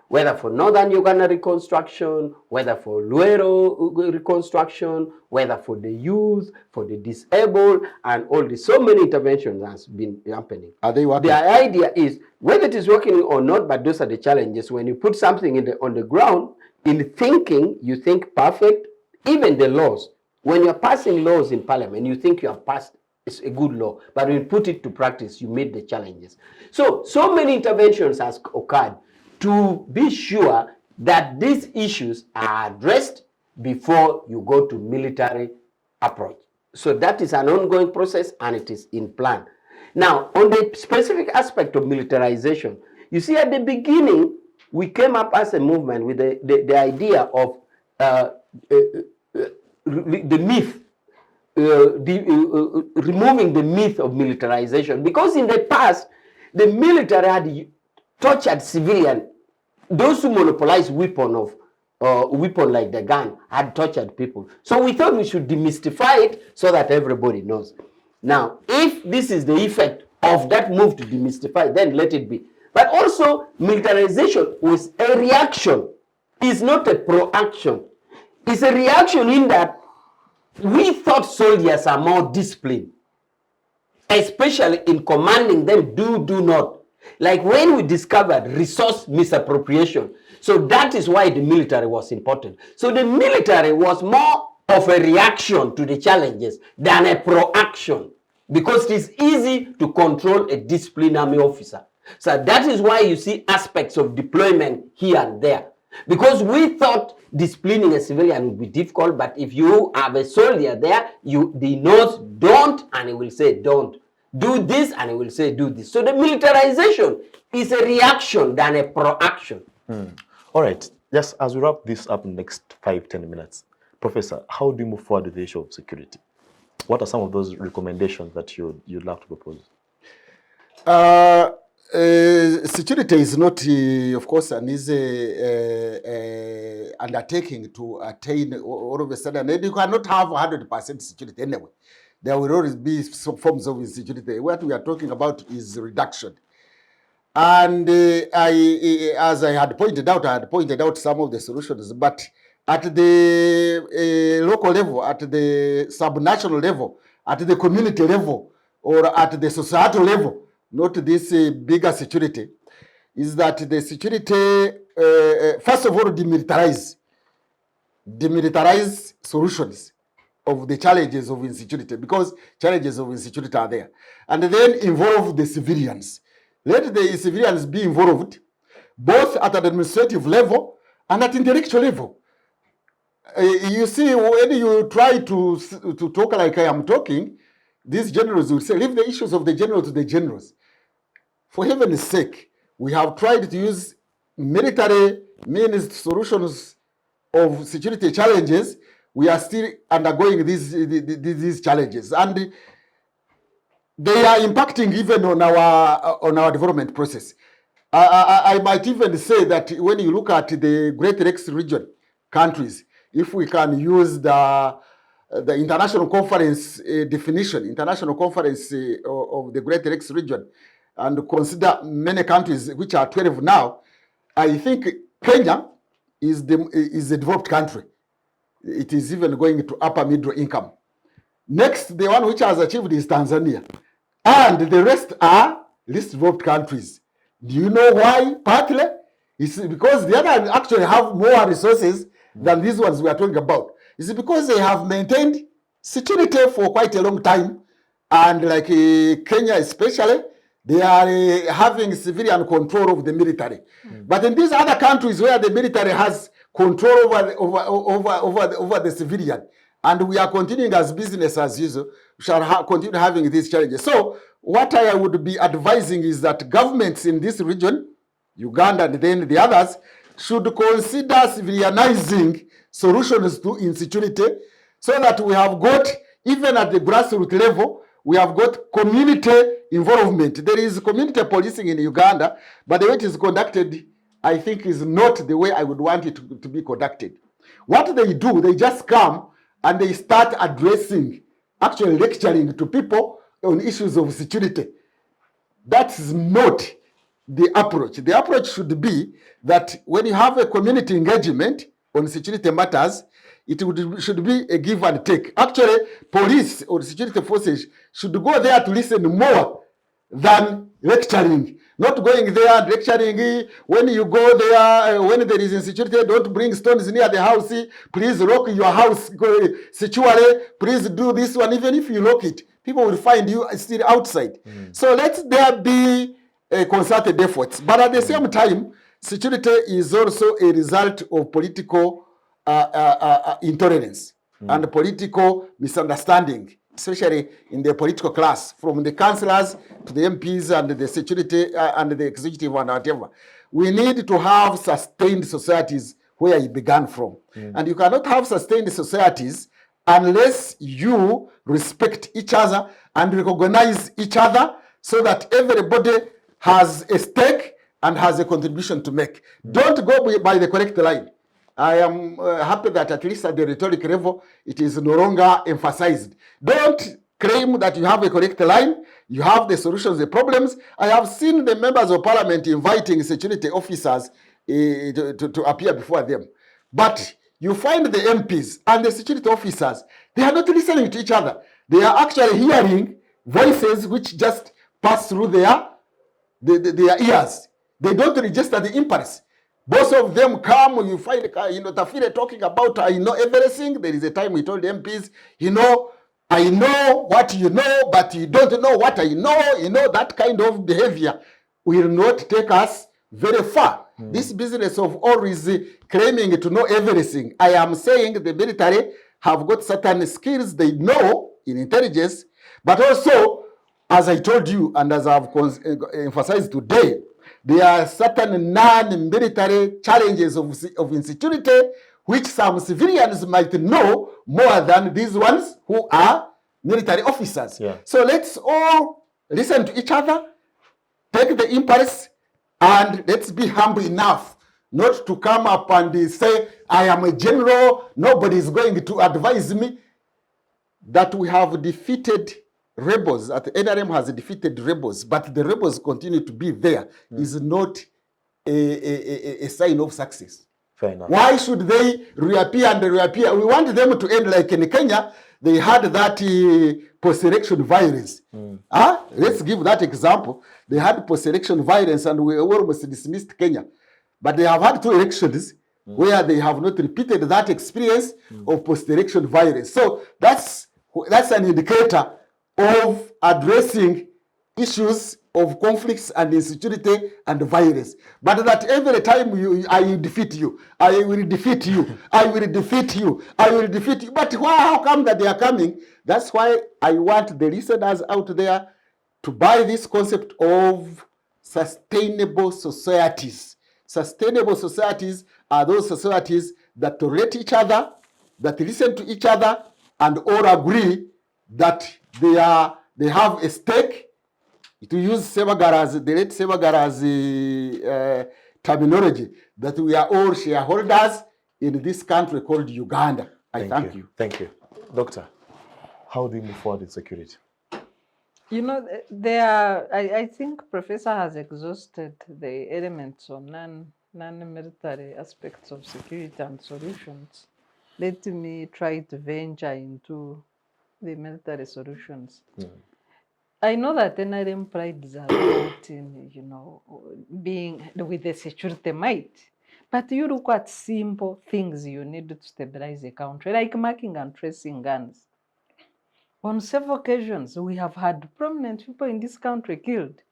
whether for Northern Uganda reconstruction, whether for Luero reconstruction, whether for the youth, for the disabled, and all this. So many interventions has been happening. Are they working? The idea is, whether it is working or not, but those are the challenges. When you put something on the ground, in thinking, you think perfect, even the laws, When you're passing laws in parliament, you think you have passed it's a good law, but when you put it to practice, you meet the challenges. So many interventions has occurred to be sure that these issues are addressed before you go to military approach. So that is an ongoing process and it is in plan. Now, on the specific aspect of militarization, you see at the beginning, we came up as a movement with the idea of the myth, removing the myth of militarization. Because in the past, the military had tortured civilians. Those who monopolized weapon like the gun had tortured people. So we thought we should demystify it so that everybody knows. Now, if this is the effect of that move to demystify, then let it be. But also, militarization was a reaction. It's not a proaction. It's a reaction in that we thought soldiers are more disciplined, especially in commanding them do not. Like when we discovered resource misappropriation. So that is why the military was important. So the military was more of a reaction to the challenges than a proaction, because it is easy to control a disciplined army officer. So that is why you see aspects of deployment here and there. Because we thought disciplining a civilian would be difficult, but if you have a soldier there, the knows don't, and he will say don't. Do this, and he will say do this. So the militarization is a reaction than a proaction. All right, just as we wrap this up in the next 5-10 minutes, Professor, how do you move forward with the issue of security? What are some of those recommendations that you'd love to propose? Security is not, of course, an easy undertaking to attain all of a sudden. And you cannot have 100% security anyway. There will always be some forms of insecurity. What we are talking about is reduction. And as I had pointed out some of the solutions, but at the local level, at the subnational level, at the community level, or at the societal level, not this bigger security, is that the security, first of all, demilitarize solutions of the challenges of insecurity, because challenges of insecurity are there. And then involve the civilians. Let the civilians be involved, both at an administrative level and at intellectual level. You see, when you try to talk like I am talking, these generals will say, leave the issues of the general to the generals. For heaven's sake, we have tried to use military means solutions of security challenges. We are still undergoing these challenges, and they are impacting even on our development process. I might even say that when you look at the Great Lakes region countries, if we can use the international conference definition, international conference of the Great Lakes region, and consider many countries, which are 12 now, I think Kenya is a developed country. It is even going to upper middle income. Next, the one which has achieved is Tanzania. And the rest are least developed countries. Do you know why? Partly, it's because the other actually have more resources than these ones we are talking about. It's because they have maintained security for quite a long time. And like Kenya especially, they are having civilian control of the military. But in these other countries where the military has control over the civilian, and we are continuing as business as usual, we shall continue having these challenges. So what I would be advising is that governments in this region, Uganda and then the others, should consider civilianizing solutions to insecurity, so that we have got, even at the grassroots level, we have got community involvement. There is community policing in Uganda, but the way it is conducted, I think, is not the way I would want it to be conducted. What they do, they just come and they start addressing, actually lecturing to people on issues of security. That is not the approach. The approach should be that when you have a community engagement on security matters, should be a give and take. Actually, police or security forces should go there to listen more than lecturing. Not going there and lecturing. When you go there, when there is insecurity, don't bring stones near the house. Please lock your house securely. Please do this one. Even if you lock it, people will find you still outside. So let there be a concerted efforts. But at the same time, security is also a result of political intolerance and political misunderstanding, especially in the political class, from the councillors to the MPs and the security and the executive and whatever. We need to have sustained societies where it began from. And you cannot have sustained societies unless you respect each other and recognize each other so that everybody has a stake and has a contribution to make. Don't go by the correct line. I am happy that at least at the rhetoric level, it is no longer emphasized. Don't claim that you have a correct line, you have the solutions, the problems. I have seen the members of parliament inviting security officers to appear before them. But you find the MPs and the security officers, they are not listening to each other. They are actually hearing voices which just pass through their ears. They don't register the impulse. Both of them come, you find, Tafire talking about, I know everything. There is a time we told MPs, I know what you know, but you don't know what I know. That kind of behavior will not take us very far. This business of always claiming to know everything. I am saying the military have got certain skills they know in intelligence, but also, as I told you, and as I've emphasized today, there are certain non-military challenges of insecurity which some civilians might know more than these ones who are military officers. Yeah. So let's all listen to each other, take the impulse, and let's be humble enough not to come up and say, I am a general, nobody is going to advise me. That we have defeated rebels, that the NRM has defeated rebels, but the rebels continue to be there, is not a sign of success. Fair enough. Why should they reappear and reappear? We want them to end like in Kenya. They had that post-election violence. Let's give that example. They had post-election violence and we almost dismissed Kenya. But they have had 2 elections where they have not repeated that experience of post-election violence. So that's an indicator of addressing issues of conflicts and insecurity and violence. But that every time I will defeat you, I will defeat you, I will defeat you, I will defeat you. But how come that they are coming? That's why I want the listeners out there to buy this concept of sustainable societies. Sustainable societies are those societies that tolerate each other, that listen to each other, and all agree that they have a stake. To use Sebagara's, the late Sebagara's terminology, that we are all shareholders in this country called Uganda. I thank you. Thank you. Doctor, how do we move forward in security? I think Professor has exhausted the elements of non-military aspects of security and solutions. Let me try to venture into the military solutions. I know that NRM prides a lot in, being with the security might. But you look at simple things you need to stabilize a country, like marking and tracing guns. On several occasions, we have had prominent people in this country killed,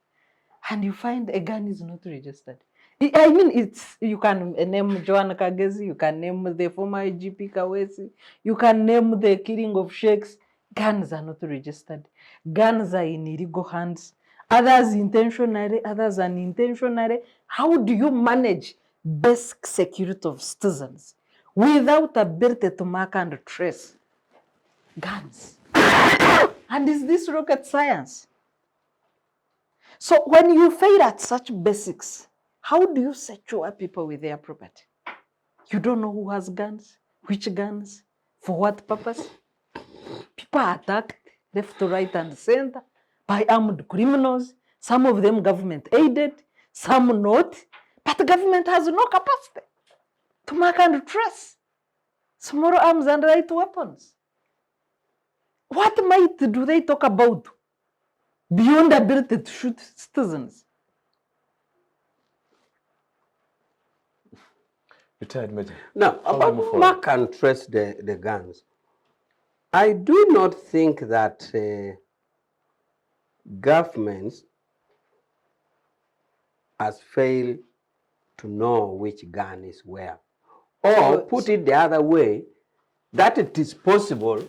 and you find a gun is not registered. I mean, you can name Joan Kagezi, you can name the former IGP Kawesi, you can name the killing of sheikhs. Guns are not registered. Guns are in illegal hands. Others intentionally, others unintentionally. How do you manage basic security of citizens without ability to mark and trace guns? And is this rocket science? So when you fail at such basics, how do you secure people with their property? You don't know who has guns, which guns, for what purpose. People are attacked left, right, and center by armed criminals. Some of them government aided, some not. But the government has no capacity to mark and trace small arms and light weapons. What might do they talk about? beyond ability to shoot citizens. Retired Major. Now, How do you about move forward? mark and trace the guns, I do not think that governments has failed to know which gun is where. Or put it the other way, that it is possible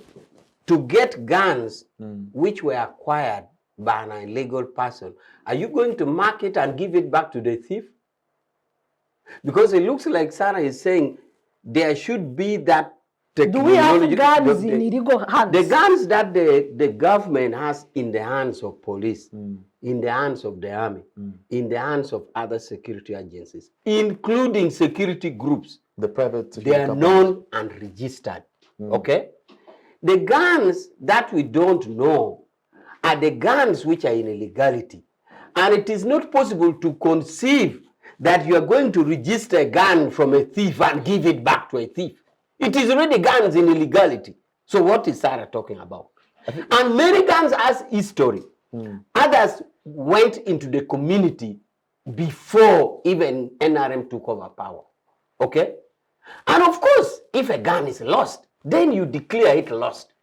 to get guns which were acquired by an illegal person. Are you going to mark it and give it back to the thief? Because it looks like Sarah is saying there should be that Do we have technology. guns in illegal hands? The guns that the government has in the hands of police, in the hands of the army, in the hands of other security agencies, including security groups, The private they are known and registered. Okay? The guns that we don't know are the guns which are in illegality. And it is not possible to conceive that you are going to register a gun from a thief and give it back to a thief. It is already guns in illegality. So what is Sarah talking about? And many guns has history. Others went into the community before even NRM took over power. Okay? And of course, if a gun is lost, then you declare it lost.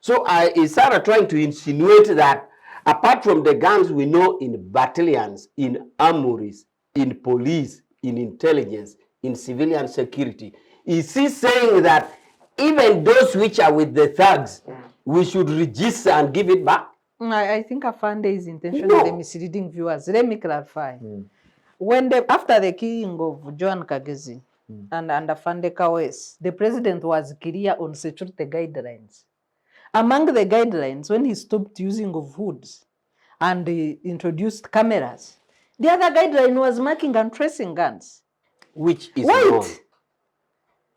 So is Sarah trying to insinuate that apart from the guns we know in battalions, in armories, in police, in intelligence, in civilian security, is he saying that even those which are with the thugs, we should register and give it back? I think Afande is intentionally misleading viewers. Let me clarify. When after the killing of John Kagezi and Afande Kawes, the president was clear on security guidelines. Among the guidelines, when he stopped using of hoods and he introduced cameras, the other guideline was marking and tracing guns. Which is wrong.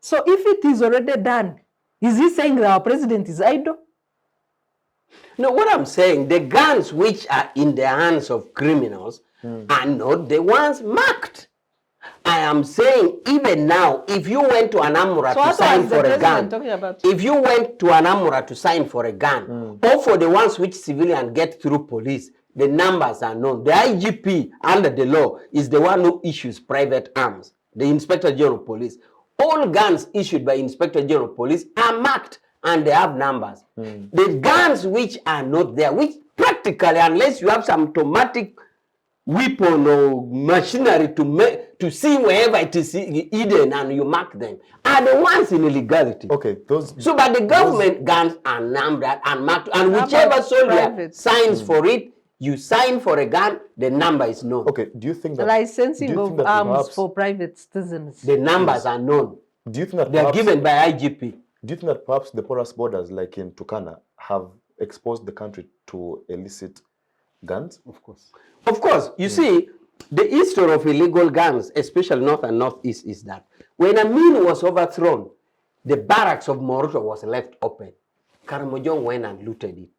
So if it is already done, is he saying that our president is idle? No, what I'm saying, the guns which are in the hands of criminals are not the ones marked. I am saying even now, if you went to an armorer to sign for a gun, if you went to an armorer to sign for a gun, or for the ones which civilians get through police, the numbers are known. The IGP under the law is the one who issues private arms, the Inspector General of Police. All guns issued by Inspector General of Police are marked and they have numbers. The guns which are not there, which practically, unless you have some automatic weapon or machinery to see wherever it is hidden and you mark them, are the ones in illegality. Okay, those. So, but the government guns are numbered and marked, and whichever soldier signs for it, you sign for a gun, the number is known. Okay, do you think that licensing of arms for private citizens, the numbers are known? Do you think that they are given by IGP? Do you think that perhaps the porous borders, like in Turkana, have exposed the country to illicit guns? Of course. Of course. You see, the history of illegal guns, especially north and northeast, is that when Amin was overthrown, the barracks of Moroto was left open. Karamojong went and looted it.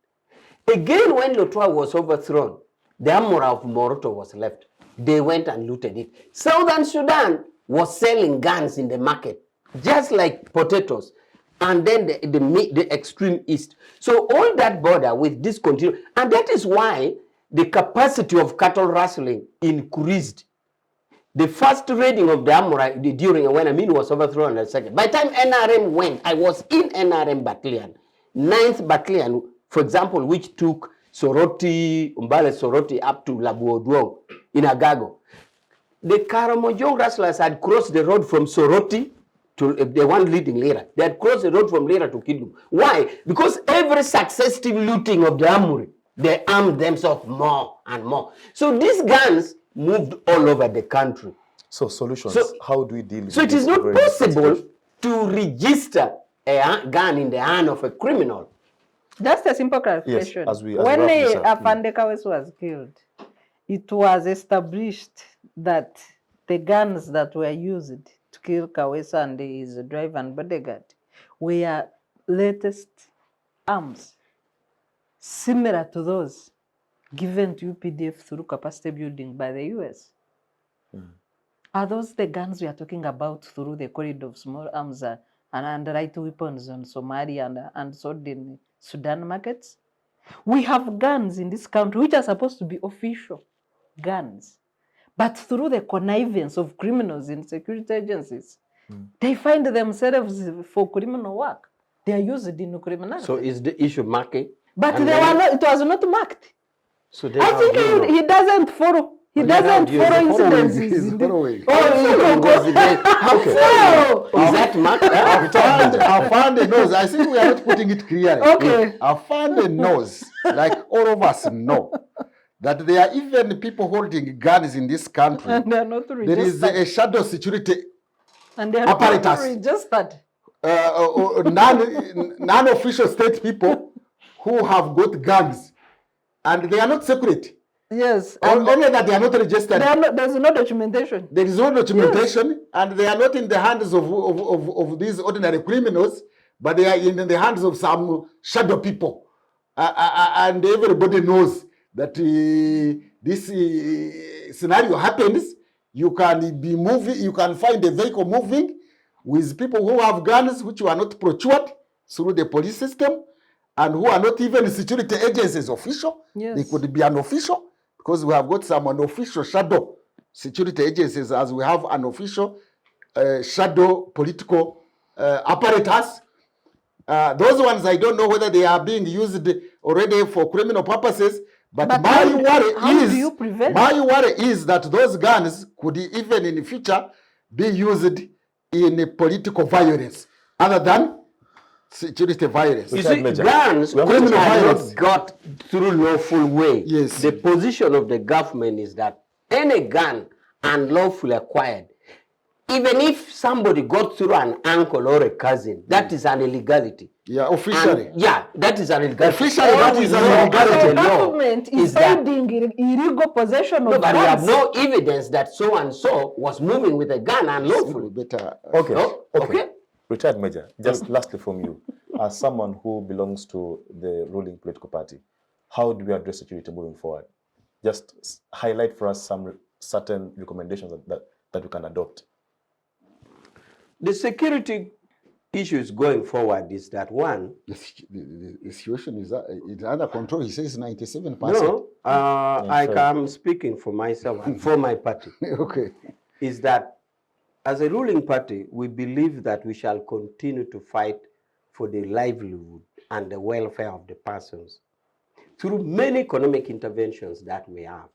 Again, when Lotwa was overthrown, the armorer of Moroto was left. They went and looted it. Southern Sudan was selling guns in the market, just like potatoes. And then the extreme east. So all that border with discontinued, and that is why the capacity of cattle rustling increased. The first raiding of the armorer during when Amin was overthrown and the second. By the time NRM went, I was in NRM battalion, 9th battalion, for example, which took Soroti, Umbale Soroti up to Labuoduong in Agago. The Karamojong rustlers had crossed the road from Soroti to the one leading Lira. They had crossed the road from Lira to Kidum. Why? Because every successive looting of the armory, they armed themselves more and more. So these guns moved all over the country. So solutions, how do we deal with So it this is not very possible to register a gun in the hand of a criminal. Just a simple clarification. Yes, when Afande Kawes was killed, it was established that the guns that were used to kill Kawesa and his driver and bodyguard were latest arms similar to those given to UPDF through capacity building by the US. Are those the guns we are talking about through the corridor of small arms and light weapons on Somalia and sold in Sudan markets? We have guns in this country which are supposed to be official guns. But through the connivance of criminals in security agencies, they find themselves for criminal work. They are used in criminality. So is the issue marking? But they were not, it was not marked. So they I think he doesn't follow. He doesn't follow incidences. He's following. Okay. Is that marked? Afande knows. I think we are not putting it clearly. Okay. Afande knows, like all of us know, that there are even people holding guns in this country. And they are not registered. There is a shadow security and they are not apparatus. registered. Non-official state people who have got guns, and they are not secret. Yes. Only that they are not registered. There's no documentation. There is no documentation, and they are not in the hands of these ordinary criminals, but they are in the hands of some shadow people. And everybody knows that this scenario happens. You can be moving, you can find a vehicle moving with people who have guns which are not procured through the police system and who are not even security agencies official. Yes. They could be unofficial because we have got some unofficial shadow security agencies as we have unofficial shadow political apparatus. Those ones, I don't know whether they are being used already for criminal purposes, but my worry is that those guns could even in the future be used in political violence other than security violence. You see, guns which are not got through lawful way. Yes. The position of the government is that any gun unlawfully acquired, even if somebody got through an uncle or a cousin, that is an illegality. Yeah, officially. And, yeah, that is an illegality. Officially, that is an illegality. The government is finding illegal possession of guns. But we have guns. no evidence that so and so was moving with a gun unlawfully. Better. Okay. Okay. Retired Major, just lastly from you, as someone who belongs to the ruling political party, how do we address security moving forward? Just highlight for us some certain recommendations that we can adopt. The security issues going forward is that one. The situation is under control. He says 97%. No, I'm speaking for myself and for my party. Okay. Is that as a ruling party, we believe that we shall continue to fight for the livelihood and the welfare of the persons through many economic interventions that we have.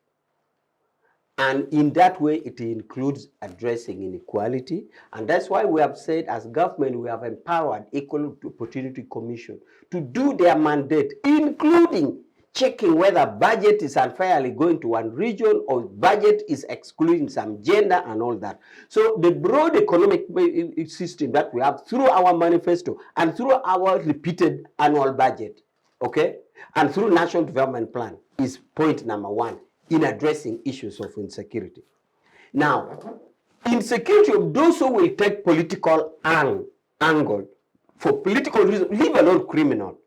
And in that way, it includes addressing inequality. And that's why we have said, as government, we have empowered Equal Opportunity Commission to do their mandate, including checking whether budget is unfairly going to one region or budget is excluding some gender and all that. So the broad economic system that we have through our manifesto and through our repeated annual budget, okay, and through National Development Plan is point number one in addressing issues of insecurity. Now, insecurity of those who will take political angle for political reasons, leave alone criminal,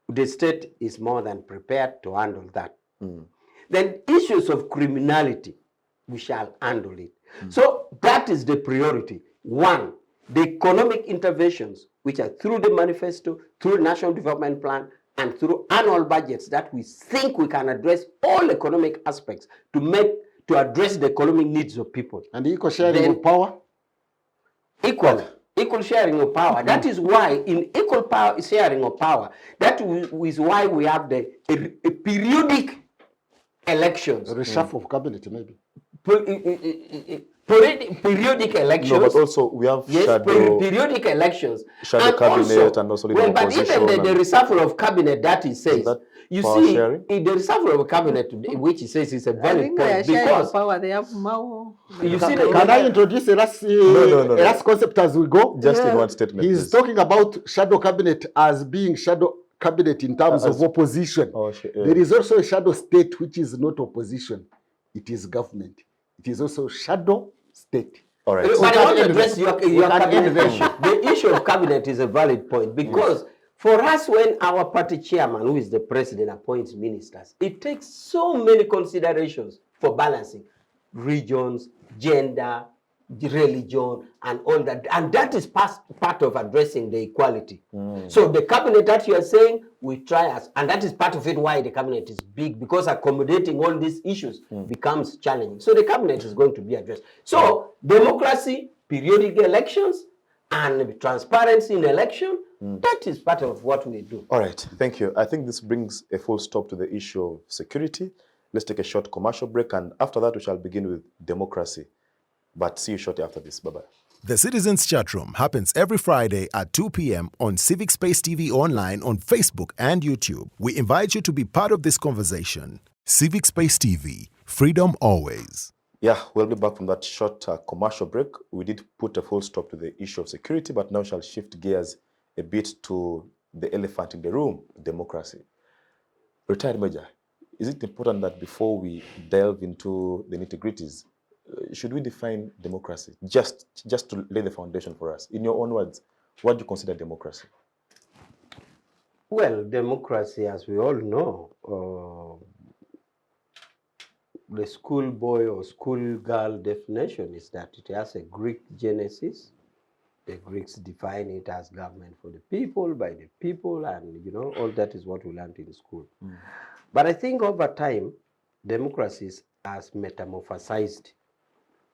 the state is more than prepared to handle that. Then issues of criminality, we shall handle it. So that is the priority. One, the economic interventions, which are through the manifesto, through the National Development Plan, and through annual budgets that we think we can address all economic aspects to address the economic needs of people. And equal sharing of power? Equal sharing of power. That is why in equal power sharing of power, that is why we have the periodic elections. A reshuffle of cabinet, maybe. Periodic elections. No, but also we have periodic elections. Shadow cabinet and also well, but even the reshuffle of cabinet that he says, you see, in the reshuffle of cabinet, which he says is a valid point because power, they have more. You see, can I introduce a last concept as we go? Just in one statement. He's talking about shadow cabinet as being shadow cabinet in terms of opposition. There is also a shadow state which is not opposition. It is government. It is also shadow state. All right. But I want to address your cabinet issue. The issue of cabinet is a valid point because for us, when our party chairman, who is the president, appoints ministers, it takes so many considerations for balancing regions, gender, religion and all that. And that is part of addressing the equality. So the cabinet that you are saying, we try us, and that is part of it why the cabinet is big, because accommodating all these issues becomes challenging. So the cabinet is going to be addressed. So democracy, periodic elections, and transparency in election, that is part of what we do. All right, thank you. I think this brings a full stop to the issue of security. Let's take a short commercial break, and after that we shall begin with democracy. But see you shortly after this. Bye-bye. The Citizens Chatroom happens every Friday at 2 p.m. on Civic Space TV Online on Facebook and YouTube. We invite you to be part of this conversation. Civic Space TV, freedom always. Yeah, we'll be back from that short commercial break. We did put a full stop to the issue of security, but now shall shift gears a bit to the elephant in the room, democracy. Retired Major, is it important that before we delve into the nitty-gritties, should we define democracy, just to lay the foundation for us? In your own words, what do you consider democracy? Well, democracy, as we all know, the schoolboy or schoolgirl definition is that it has a Greek genesis. The Greeks define it as government for the people, by the people, and all that is what we learned in school. But I think over time, democracy has metamorphosized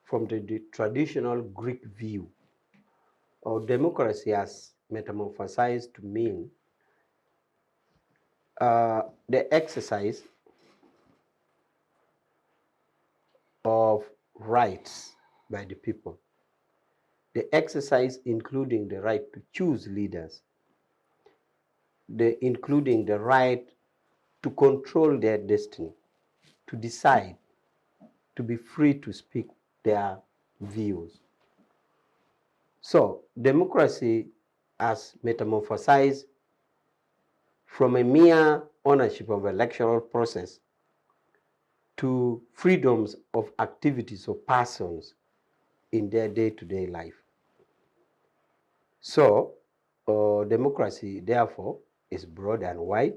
from the traditional Greek view. Or democracy has metamorphosized to mean the exercise of rights by the people. The exercise including the right to choose leaders, including the right to control their destiny, to decide, to be free to speak their views. So democracy has metamorphosized from a mere ownership of electoral process to freedoms of activities of persons in their day-to-day life. So democracy, therefore, is broad and wide.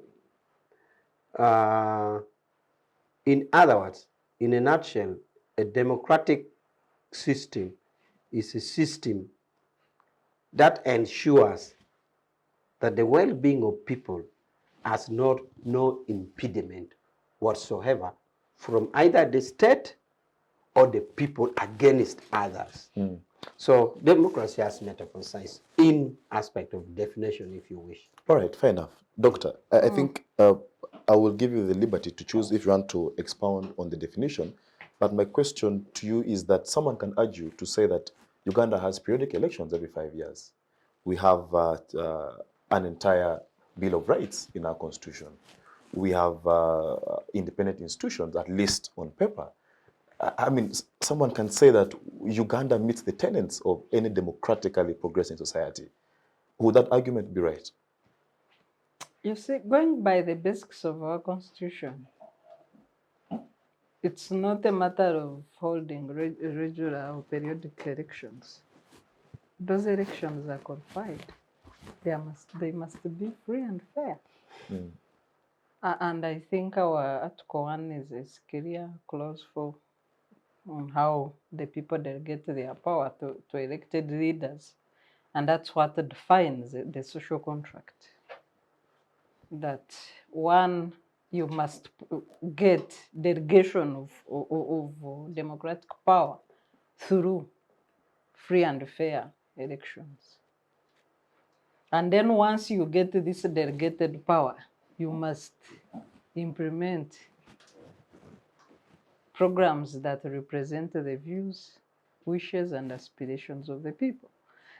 In other words, in a nutshell, a democratic system is a system that ensures that the well-being of people has no impediment whatsoever from either the state or the people against others. So democracy has metamorphosized in aspect of definition, if you wish. All right, fair enough. Doctor, I think I will give you the liberty to choose if you want to expound on the definition. But my question to you is that someone can argue to say that Uganda has periodic elections every 5 years. We have an entire Bill of Rights in our constitution. We have independent institutions, at least on paper. I mean, someone can say that Uganda meets the tenets of any democratically progressing society. Would that argument be right? You see, going by the basics of our constitution, it's not a matter of holding regular or periodic elections. Those elections are qualified. They must be free and fair. And I think our Article 1 is clear clause on how the people delegate their power to elected leaders. And that's what defines the social contract. That one, you must get delegation of democratic power through free and fair elections. And then once you get this delegated power, you must implement programs that represent the views, wishes, and aspirations of the people.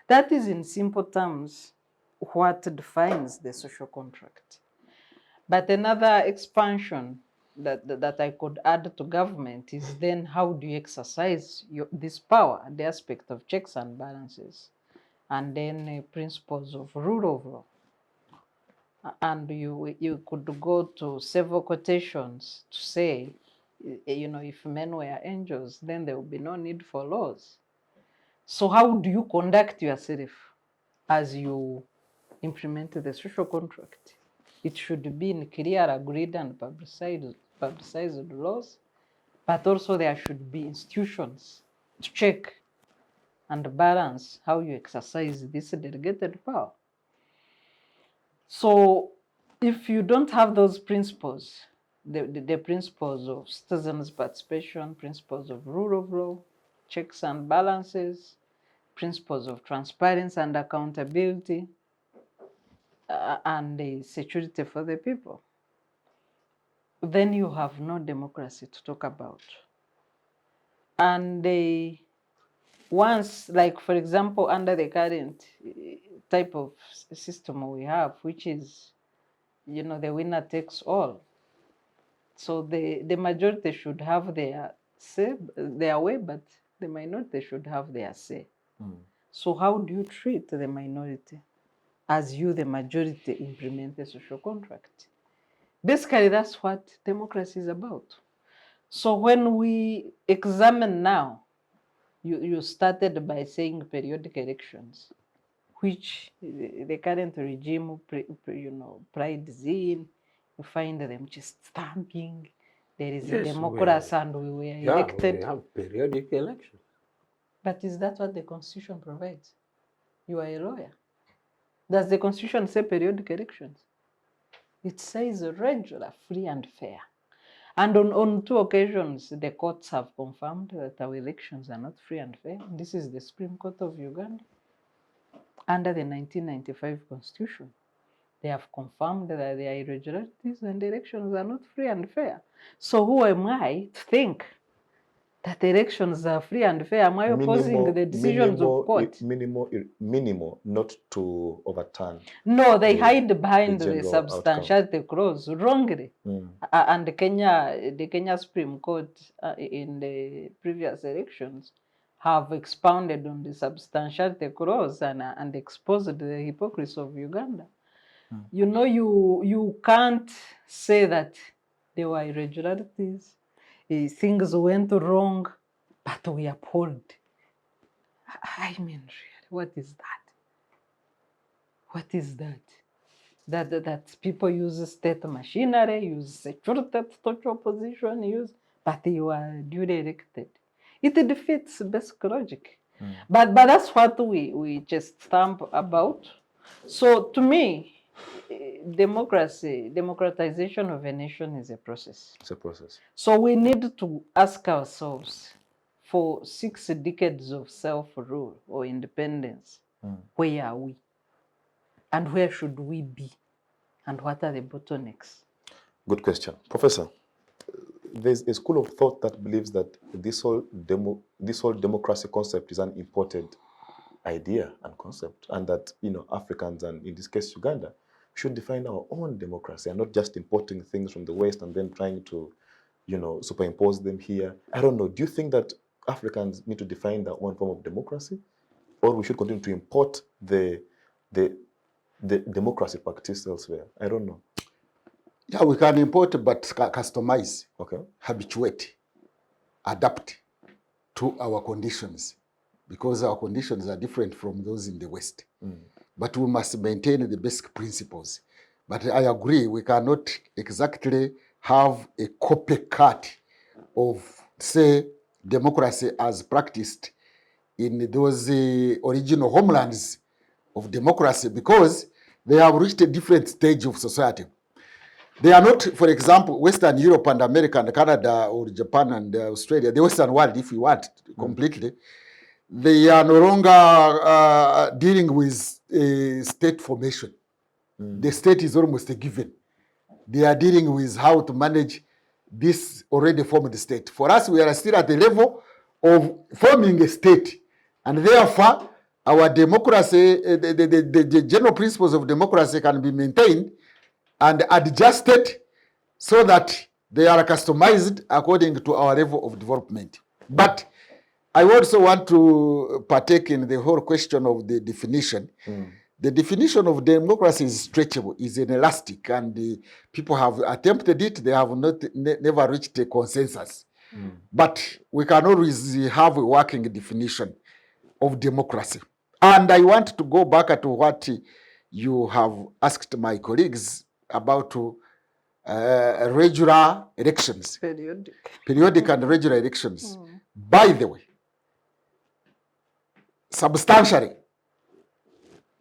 That is, in simple terms, what defines the social contract. But another expansion that I could add to government is then how do you exercise this power, the aspect of checks and balances, and then principles of rule of law. And you could go to several quotations to say, if men were angels, then there would be no need for laws. So how do you conduct yourself as you implement the social contract? It should be in clear, agreed, and publicized laws, but also there should be institutions to check and balance how you exercise this delegated power. So if you don't have those principles, the principles of citizens' participation, principles of rule of law, checks and balances, principles of transparency and accountability, and the security for the people, then you have no democracy to talk about. And once, like for example, under the current type of system we have, which is, you know, the winner takes all. So the majority should have their say, their way, but the minority should have their say. So how do you treat the minority as you, the majority, implement the social contract? Basically, that's what democracy is about. So when we examine now, you started by saying periodic elections, which the current regime, prides in. You find them just stamping. There is a democracy and we were elected. We have periodic elections. But is that what the Constitution provides? You are a lawyer. Does the Constitution say periodic elections? It says regular, free and fair. And on 2 occasions, the courts have confirmed that our elections are not free and fair. This is the Supreme Court of Uganda. Under the 1995 Constitution, they have confirmed that there are irregularities and elections are not free and fair. So who am I to think that elections are free and fair? Am I opposing the decisions of court? Minimal, not to overturn. No, they hide behind the general substantiality clause wrongly. And the Kenya Supreme Court in the previous elections have expounded on the substantiality clause and exposed the hypocrisy of Uganda. You know, you can't say that there were irregularities, things went wrong, but we uphold. I mean, really, what is that? What is that? That people use state machinery, use security to touch opposition, but you are duly elected. It defeats basic logic. But that's what we just stamp about. So to me, democratization of a nation is a process. It's a process. So we need to ask ourselves, for 6 decades of self-rule or independence, where are we? And where should we be? And what are the bottlenecks? Good question. Professor, there's a school of thought that believes that this whole democracy concept is an imported idea and concept, and that, you know, Africans, and in this case Uganda, should define our own democracy and not just importing things from the West and then trying to, you know, superimpose them here. I don't know. Do you think that Africans need to define their own form of democracy, or we should continue to import the democracy practiced elsewhere? I don't know. Yeah, we can import but customize, Okay. habituate, adapt to our conditions, because our conditions are different from those in the West. But we must maintain the basic principles. But I agree, we cannot exactly have a copycat of, say, democracy as practiced in those original homelands of democracy, because they have reached a different stage of society. They are not, for example, Western Europe and America and Canada or Japan and Australia, the Western world, if you want, completely. They are no longer dealing with state formation. The state is almost a given. They are dealing with how to manage this already formed state. For us, we are still at the level of forming a state. And therefore, our democracy, the general principles of democracy can be maintained and adjusted so that they are customized according to our level of development. But I also want to partake in the whole question of the definition. The definition of democracy is stretchable, is inelastic, and people have attempted it. They have never reached a consensus. But we can always have a working definition of democracy. And I want to go back to what you have asked my colleagues about regular elections. Periodic and regular elections. By the way, substantially,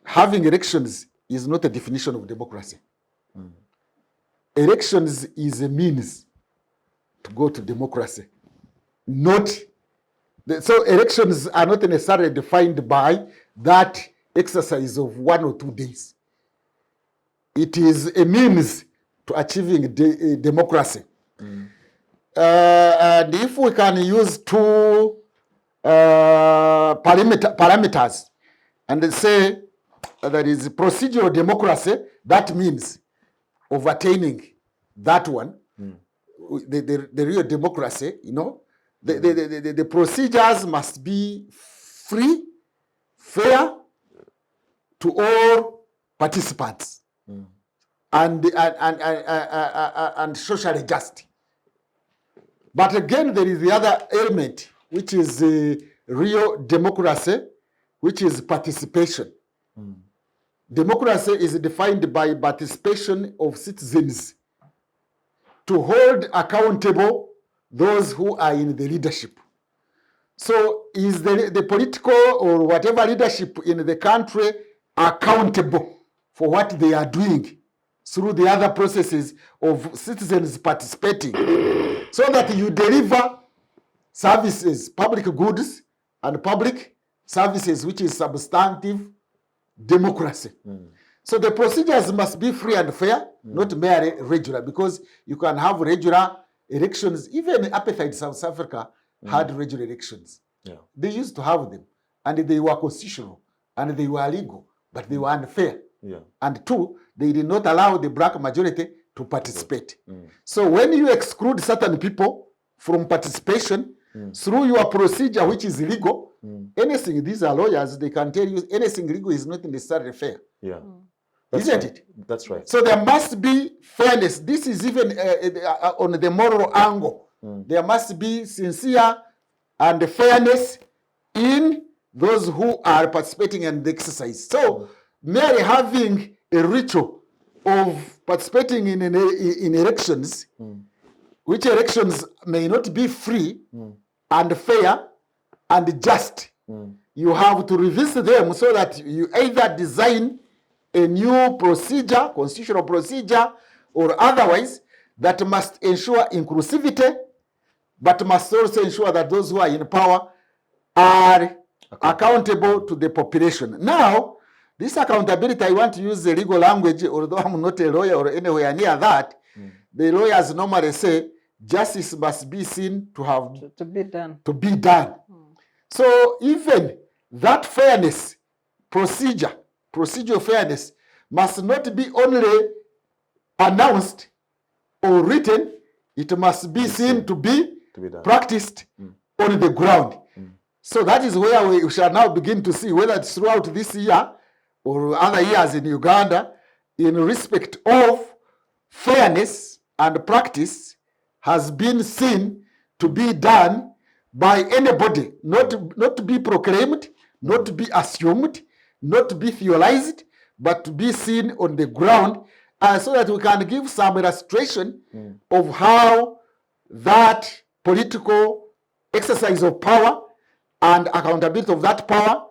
having elections is not a definition of democracy. Elections is a means to go to democracy. So elections are not necessarily defined by that exercise of 1 or 2 days. It is a means to achieving democracy. And if we can use 2 parameters and say there is procedural democracy, that means overturning that one, the real democracy, the procedures must be free, fair to all participants, and socially just. But again, there is the other element, which is real democracy, which is participation. Democracy is defined by participation of citizens to hold accountable those who are in the leadership. So is the political or whatever leadership in the country accountable for what they are doing through the other processes of citizens participating, so that you deliver services, public goods and public services, which is substantive democracy. So the procedures must be free and fair, not merely regular, because you can have regular elections. Even apartheid South Africa had regular elections. They used to have them, and they were constitutional, and they were legal, but they were unfair. And 2, they did not allow the black majority to participate. So when you exclude certain people from participation through your procedure, which is illegal, anything, these are lawyers, they can tell you anything legal is not necessarily fair. Isn't it? That's right. So there must be fairness. This is even on the moral angle. There must be sincere and fairness in those who are participating in the exercise. So merely having a ritual of participating in elections, which elections may not be free and fair and just, you have to revisit them so that you either design a new procedure, constitutional procedure, or otherwise, that must ensure inclusivity, but must also ensure that those who are in power are accountable to the population. Now, this accountability, I want to use the legal language, although I'm not a lawyer or anywhere near that. The lawyers normally say justice must be seen to be done. So even that fairness, procedural fairness, must not be only announced or written, it must be seen to be practiced on the ground. So that is where we shall now begin to see whether it's throughout this year or other years in Uganda, in respect of fairness and practice, has been seen to be done by anybody, not to be proclaimed, not to be assumed, not to be theorized, but to be seen on the ground, so that we can give some illustration of how that political exercise of power and accountability of that power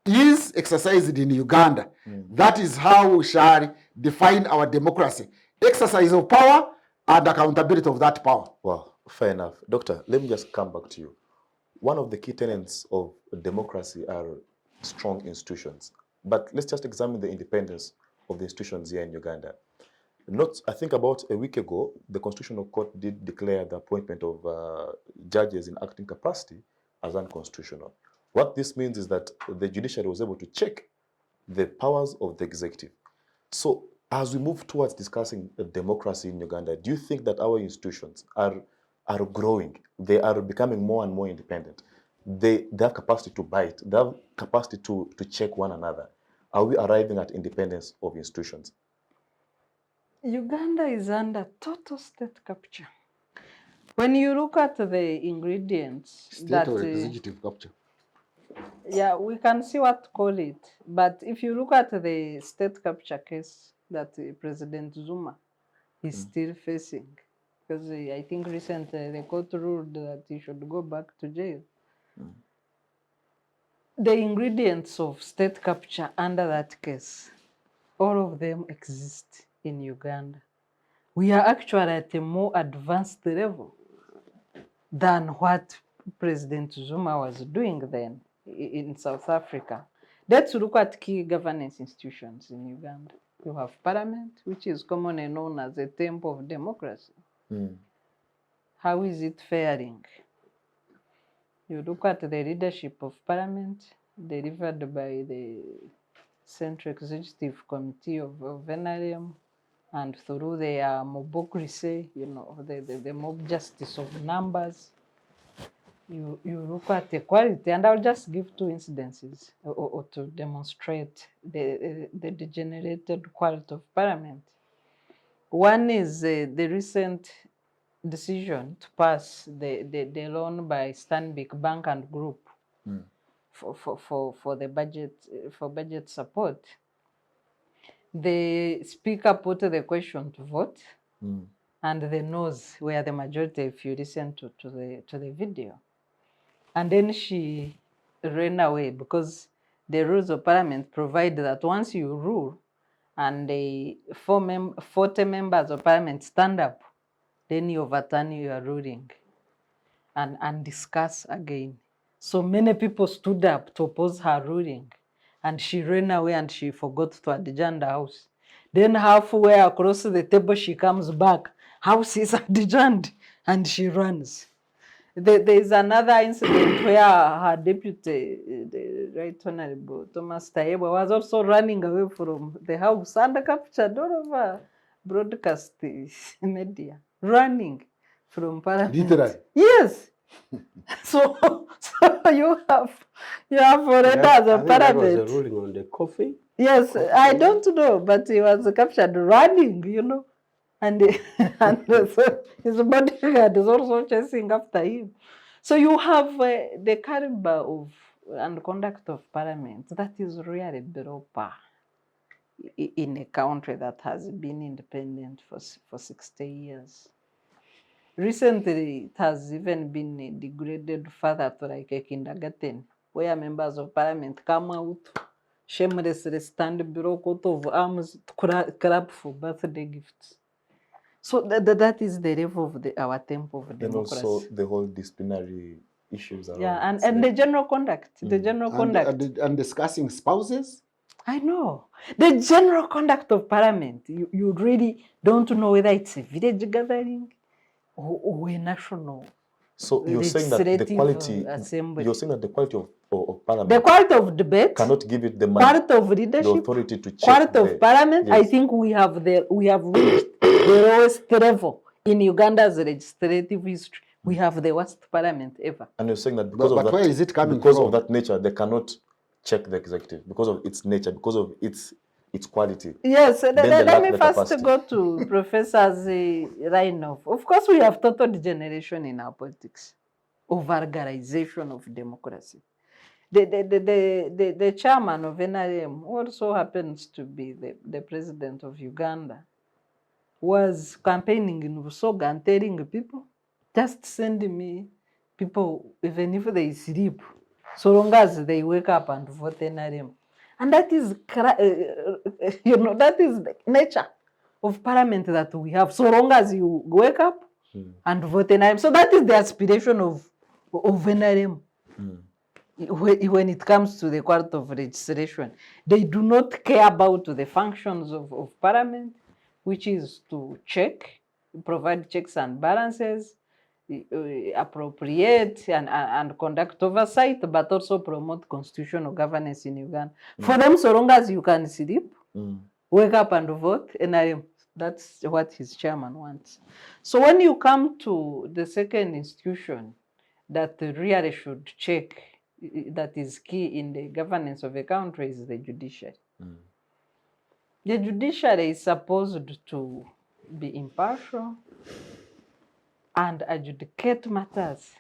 is exercised in Uganda. That is how we shall define our democracy. Exercise of power and accountability of that power. Well, fair enough. Doctor, let me just come back to you. One of the key tenets of democracy are strong institutions. But let's just examine the independence of the institutions here in Uganda. I think about a week ago, the Constitutional Court did declare the appointment of judges in acting capacity as unconstitutional. What this means is that the judiciary was able to check the powers of the executive. So as we move towards discussing democracy in Uganda, do you think that our institutions are growing? They are becoming more and more independent. They have capacity to bite. They have capacity to check one another. Are we arriving at independence of institutions? Uganda is under total state capture. When you look at the ingredients, State or executive capture? Yeah, we can see what to call it. But if you look at the state capture case that President Zuma is still facing, because I think recently the court ruled that he should go back to jail. the ingredients of state capture under that case, all of them exist in Uganda. We are actually at a more advanced level than what President Zuma was doing then in South Africa. Let's look at key governance institutions in Uganda. You have parliament, which is commonly known as a temple of democracy. How is it faring? You look at the leadership of parliament delivered by the Central Executive Committee of NRM, and through their mobocracy, the mob justice of numbers. You look at the quality, and I'll just give two incidences or to demonstrate the degenerated quality of parliament. One is the recent decision to pass the loan by Stanbic Bank and Group for the budget for budget support. The speaker put the question to vote, and the no's were the majority if you listen to the video. And then she ran away because the rules of parliament provide that once you rule and the 40 members of parliament stand up, then you overturn your ruling and discuss again. So many people stood up to oppose her ruling, and she ran away and she forgot to adjourn the house. Then halfway across the table, she comes back. House is adjourned, and she runs. There is another incident where her deputy, the Right Honorable Thomas Tayebwa, was also running away from the house and captured all over broadcast media, running from parliament. Literally. Yes. so you have already as a I think that was parliament. a ruling on the coffee. Yes, I don't know, but he was captured running, and so his bodyguard is also chasing after him. So you have the caliber of and conduct of parliament that is really below par in a country that has been independent for 60 years. Recently, it has even been degraded further to like a kindergarten, where members of parliament come out shamelessly, stand below coat of arms, clap for birthday gifts. So that is the level of our temple of Then democracy. also the whole disciplinary issues around. Yeah, and the general conduct, And discussing spouses. I know. The general conduct of parliament, you really don't know whether it's a village gathering or a national. So you're saying that the legislative quality, assembly. you're saying that the quality of parliament The quality of debate, cannot give it the quality of the leadership, authority to check quality of parliament. I yes. think we have reached the lowest level in Uganda's legislative history. We have the worst parliament ever. And you're saying that because But of that, where is it coming because from? of that nature, they cannot check the executive because of its nature, because of its quality. Yes, they let lack me the first capacity. go to Professor's line of course, we have total degeneration in our politics, of vulgarization of democracy. The chairman of NRM, who also happens to be the president of Uganda, was campaigning in Busoga and telling people, just send me people, even if they sleep, so long as they wake up and vote NRM. And that is, that is the nature of parliament that we have, so long as you wake up and vote NRM. So that is the aspiration of NRM. When it comes to the quality of legislation, they do not care about the functions of parliament, which is to provide checks and balances, appropriate and conduct oversight, but also promote constitutional governance in Uganda. For them, so long as you can sleep, wake up and vote, NRM, that's what his chairman wants. So when you come to the second institution that really should check, that is key in the governance of a country, is the judiciary. The judiciary is supposed to be impartial and adjudicate matters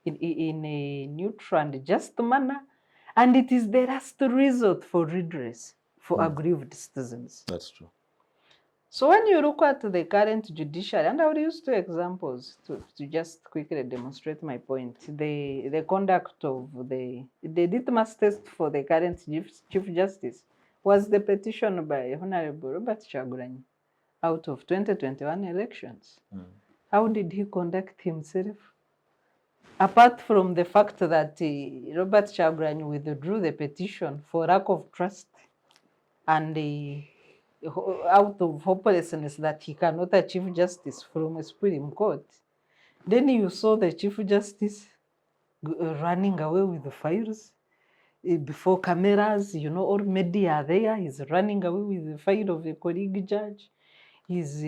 in a neutral and just manner, and it is the last resort for redress for aggrieved citizens. That's true. So when you look at the current judiciary, and I will use two examples to just quickly demonstrate my point. The conduct of the litmus test for the current Chief Justice was the petition by Honorable Robert Chagulanyi out of 2021 elections. How did he conduct himself? Apart from the fact that Robert Chagulanyi withdrew the petition for lack of trust and out of hopelessness that he cannot achieve justice from a Supreme Court, then you saw the Chief Justice running away with the files before cameras, you know, all media are there. He's running away with the file of a colleague judge. He's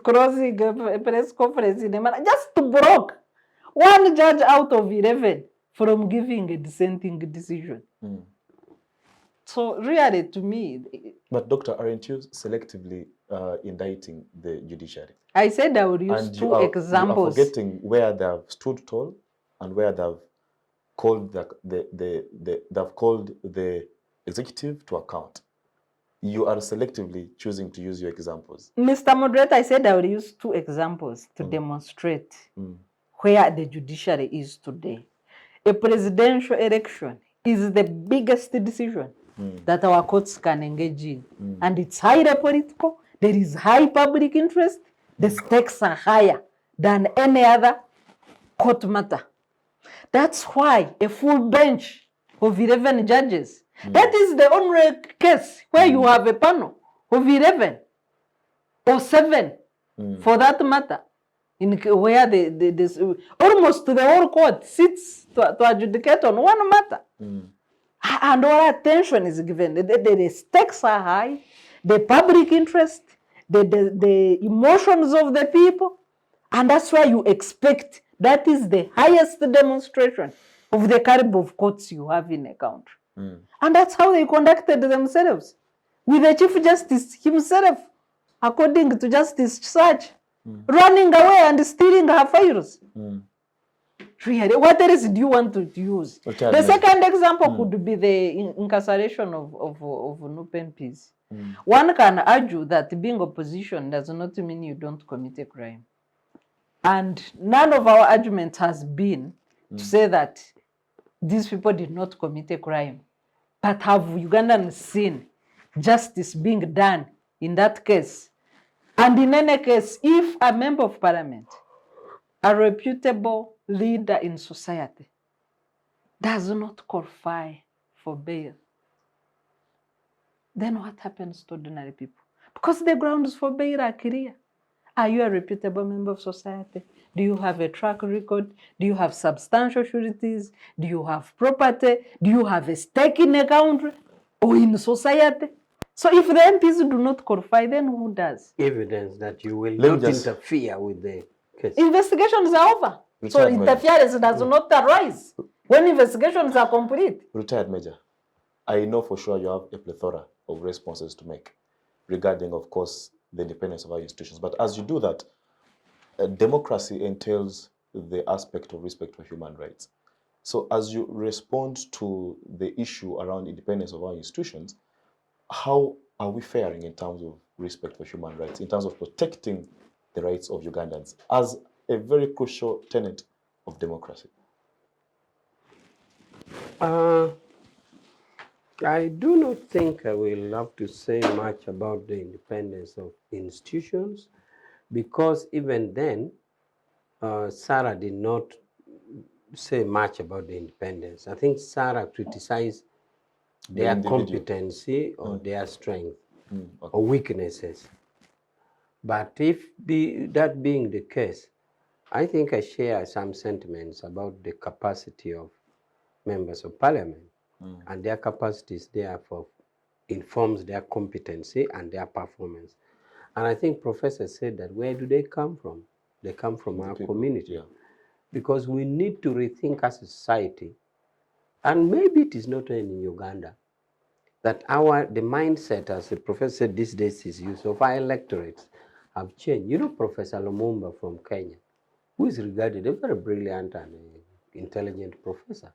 crossing a press conference in a manner just to block one judge out of 11 from giving a dissenting decision. So really, to me... But Doctor, aren't you selectively indicting the judiciary? I said I would use And two examples. You are forgetting where they have stood tall and where they have called they've called the executive to account. You are selectively choosing to use your examples. Mr. Moderator, I said I will use two examples to demonstrate where the judiciary is today. A presidential election is the biggest decision that our courts can engage in. And it's highly political. There is high public interest. The stakes are higher than any other court matter. That's why a full bench of 11 judges, that is the only case where you have a panel of 11 or 7 for that matter, in where almost the whole court sits to adjudicate on one matter. And all attention is given. The stakes are high, the public interest, the emotions of the people, and that's why you expect that is the highest demonstration of the caliber of courts you have in a country. And that's how they conducted themselves, with the Chief Justice himself, according to Justice Search, running away and stealing her files. Really, what else do you want to use? The second example could be the incarceration of NUPMPs. One can argue that being opposition does not mean you don't commit a crime. And none of our argument has been to say that these people did not commit a crime. But have Ugandans seen justice being done in that case? And in any case, if a member of parliament, a reputable leader in society, does not qualify for bail, then what happens to ordinary people? Because the grounds for bail are clear. Are you a reputable member of society? Do you have a track record? Do you have substantial sureties? Do you have property? Do you have a stake in a country or in society? So if the MPs do not qualify, then who does? Evidence that you will not interfere with the case. Investigations are over. So interference does not arise when investigations are complete. Retired Major, I know for sure you have a plethora of responses to make regarding, of course, the independence of our institutions. But as you do that, democracy entails the aspect of respect for human rights. So as you respond to the issue around independence of our institutions, how are we faring in terms of respect for human rights, in terms of protecting the rights of Ugandans as a very crucial tenet of democracy? I do not think I will have to say much about the independence of institutions, because even then, Sarah did not say much about the independence. I think Sarah criticized their competency or their strength or weaknesses. But if that being the case, I think I share some sentiments about the capacity of members of parliament, and their capacities therefore informs their competency and their performance. And I think Professor said that where do they come from? They come from our community. Because we need to rethink as a society, and maybe it is not only in Uganda, that the mindset, as the professor said these days, is used of our electorates have changed. You know, Professor Lumumba from Kenya, who is regarded a very brilliant and intelligent professor,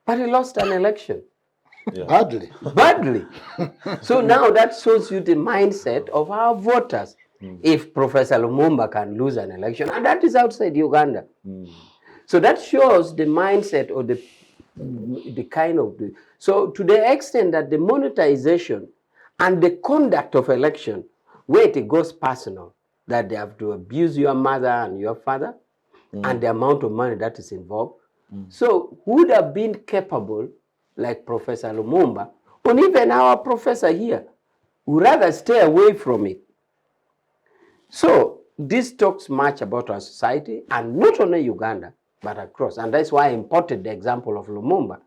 but he lost an election Yeah. Badly. badly. So now that shows you the mindset of our voters. If Professor Lumumba can lose an election, and that is outside Uganda. So that shows the mindset or the kind of the, so to the extent that the monetization and the conduct of election, where it goes personal, that they have to abuse your mother and your father, and the amount of money that is involved. So who would have been capable, like Professor Lumumba, or even our professor here, would rather stay away from it. So this talks much about our society, and not only Uganda, but across. And that's why I imported the example of Lumumba.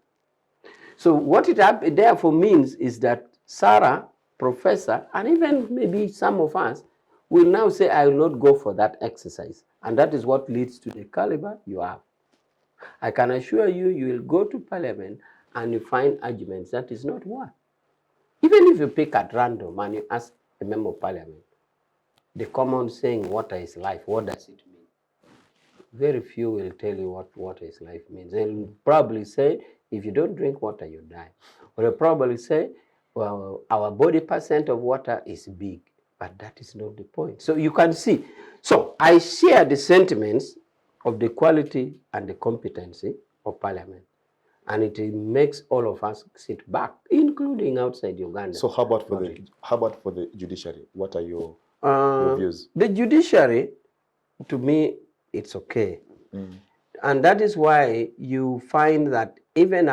So what it therefore means is that Sarah, Professor, and even maybe some of us will now say, I will not go for that exercise. And that is what leads to the caliber you have. I can assure you, you will go to Parliament and you find arguments that is not worth. Even if you pick at random and you ask a member of Parliament, the common saying, water is life, what does it mean? Very few will tell you what water is life means. They'll probably say, if you don't drink water, you die. Or they'll probably say, well, our body percent of water is big. But that is not the point. So you can see. So I share the sentiments of the quality and the competency of Parliament. And it makes all of us sit back, including outside Uganda. So how about for the judiciary? What are your views? The judiciary, to me, it's okay. And that is why you find that even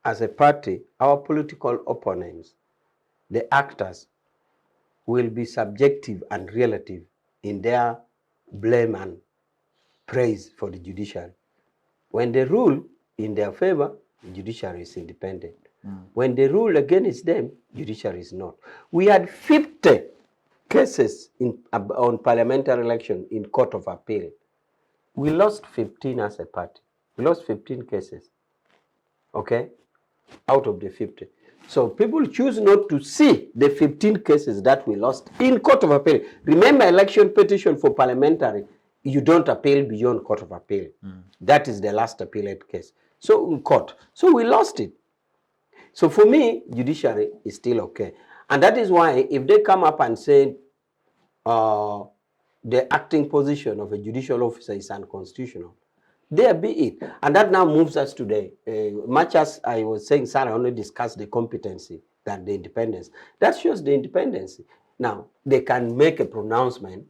as a party, our political opponents, the actors, will be subjective and relative in their blame and praise for the judiciary. When they rule in their favor, the judiciary is independent. When they rule against them, judiciary is not. We had 50 cases on parliamentary election in Court of Appeal. We lost 15 as a party. We lost 15 cases, okay, out of the 50. So people choose not to see the 15 cases that we lost in Court of Appeal. Remember, election petition for parliamentary, you don't appeal beyond Court of Appeal. That is the last appellate case. So in court. So we lost it. So for me, judiciary is still okay. And that is why if they come up and say the acting position of a judicial officer is unconstitutional, there be it. And that now moves us today. Much as I was saying, Sarah only discussed the competency than the independence. That shows the independence. Now, they can make a pronouncement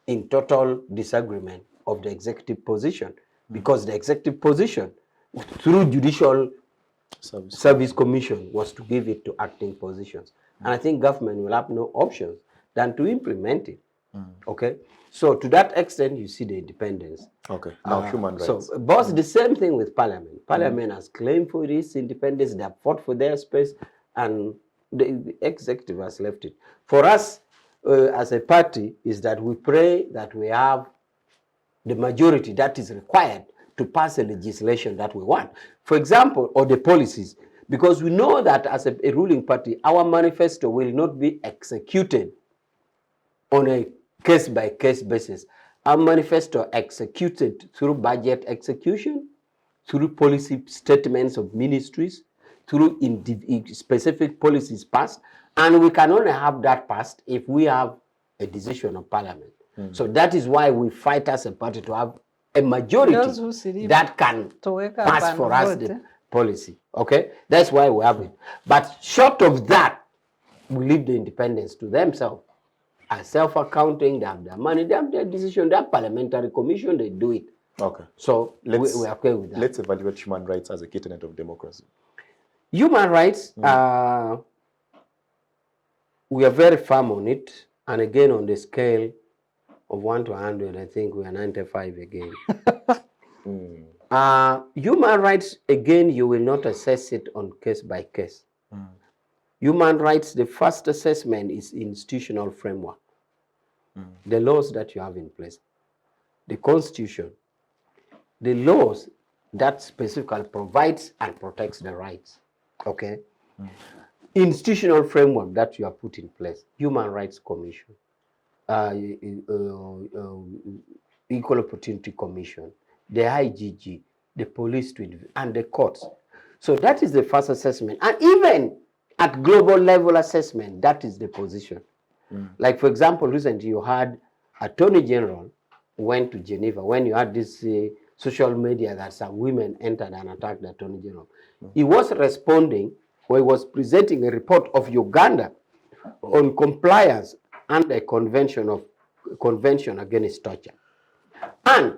in total disagreement of the executive position, because the executive position, through judicial service commission, was to give it to acting positions. And I think government will have no options than to implement it. Okay? So to that extent, you see the independence. Okay. Now human rights. So both the same thing with Parliament. Parliament has claimed for its independence, they have fought for their space, and the executive has left it. For us, as a party, is that we pray that we have the majority that is required to pass a legislation that we want. For example, or the policies, because we know that as a ruling party, our manifesto will not be executed on a case-by-case basis. Our manifesto executed through budget execution, through policy statements of ministries, through specific policies passed, and we can only have that passed if we have a decision of Parliament. So that is why we fight as a party to have a majority that can pass for us the policy. Okay, that's why we have it. But short of that, we leave the independence to themselves. As self-accounting, they have their money, they have their decision, they have parliamentary commission, they do it. Okay. So we are okay with that. Let's evaluate human rights as a key tenet of democracy. Human rights, we are very firm on it. And again, on the scale of 1 to 100, I think we are 95 again. Human rights, again, you will not assess it on case by case. Human rights, the first assessment is institutional framework. The laws that you have in place, the constitution, the laws that specifically provides and protects the rights. Okay? Institutional framework that you have put in place, Human Rights Commission, Equal Opportunity Commission, the IGG, the police, and the courts. So that is the first assessment. And even at global level assessment, that is the position. Like, for example, recently you had Attorney General went to Geneva when you had this social media that some women entered and attacked the Attorney General. He was responding, or he was presenting a report of Uganda on compliance and a convention against torture. And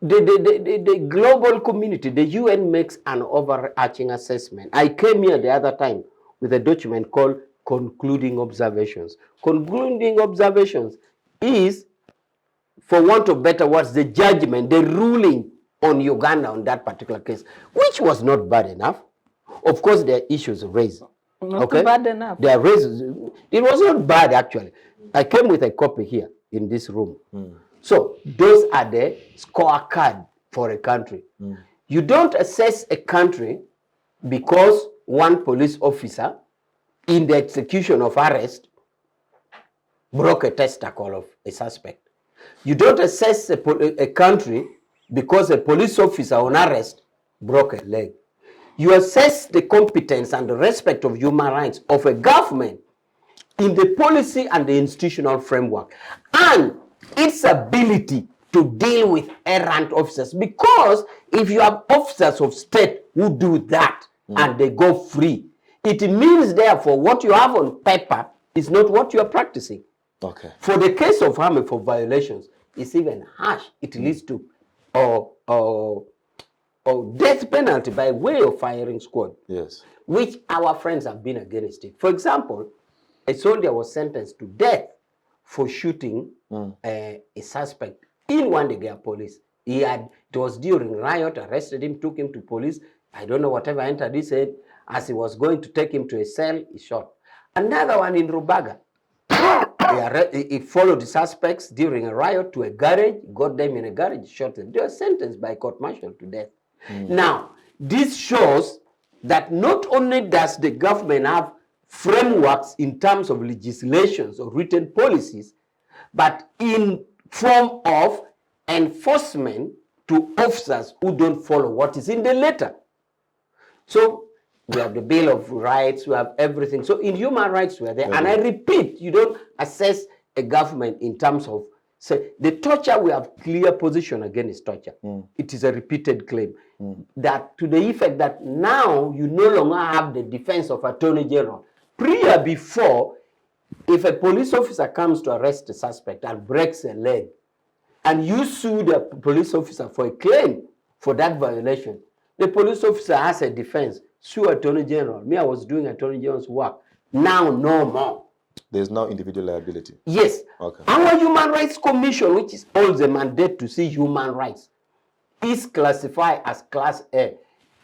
the global community, the UN makes an overarching assessment. I came here the other time with a document called Concluding Observations. Concluding Observations is, for want of better words, the judgment, the ruling on Uganda on that particular case, which was not bad enough. Of course, there are issues raised. Not bad enough. There are raised. It was not bad, actually. I came with a copy here in this room. So those are the scorecard for a country. You don't assess a country because one police officer in the execution of arrest broke a testicle of a suspect. You don't assess a country because a police officer on arrest broke a leg. You assess the competence and the respect of human rights of a government in the policy and the institutional framework, and its ability to deal with errant officers. Because if you have officers of state who do that and they go free, it means therefore what you have on paper is not what you are practicing. Okay. For the case of harmful violations, it's even harsh. It leads to death penalty by way of firing squad. Yes. Which our friends have been against it. For example, a soldier was sentenced to death for shooting a suspect in Wandegea police. It was during riot, arrested him, took him to police. I don't know whatever entered his head. As he was going to take him to a cell, he shot. Another one in Rubaga. He followed the suspects during a riot to a garage, got them in a garage, shot them. They were sentenced by court-martial to death. Now, this shows that not only does the government have frameworks in terms of legislations or written policies, but in form of enforcement to officers who don't follow what is in the letter. So we have the Bill of Rights, we have everything. So in human rights, we are there. And I repeat, you don't assess a government in terms of, say, the torture, we have clear position against torture. It is a repeated claim. That to the effect that now you no longer have the defense of Attorney General. Before, if a police officer comes to arrest a suspect and breaks a leg, and you sue the police officer for a claim for that violation, the police officer has a defense. Sue Attorney General. Me, I was doing Attorney General's work. Now, no more. There's now individual liability. Yes. Okay. Our Human Rights Commission, which is holds a mandate to see human rights, is classified as Class A.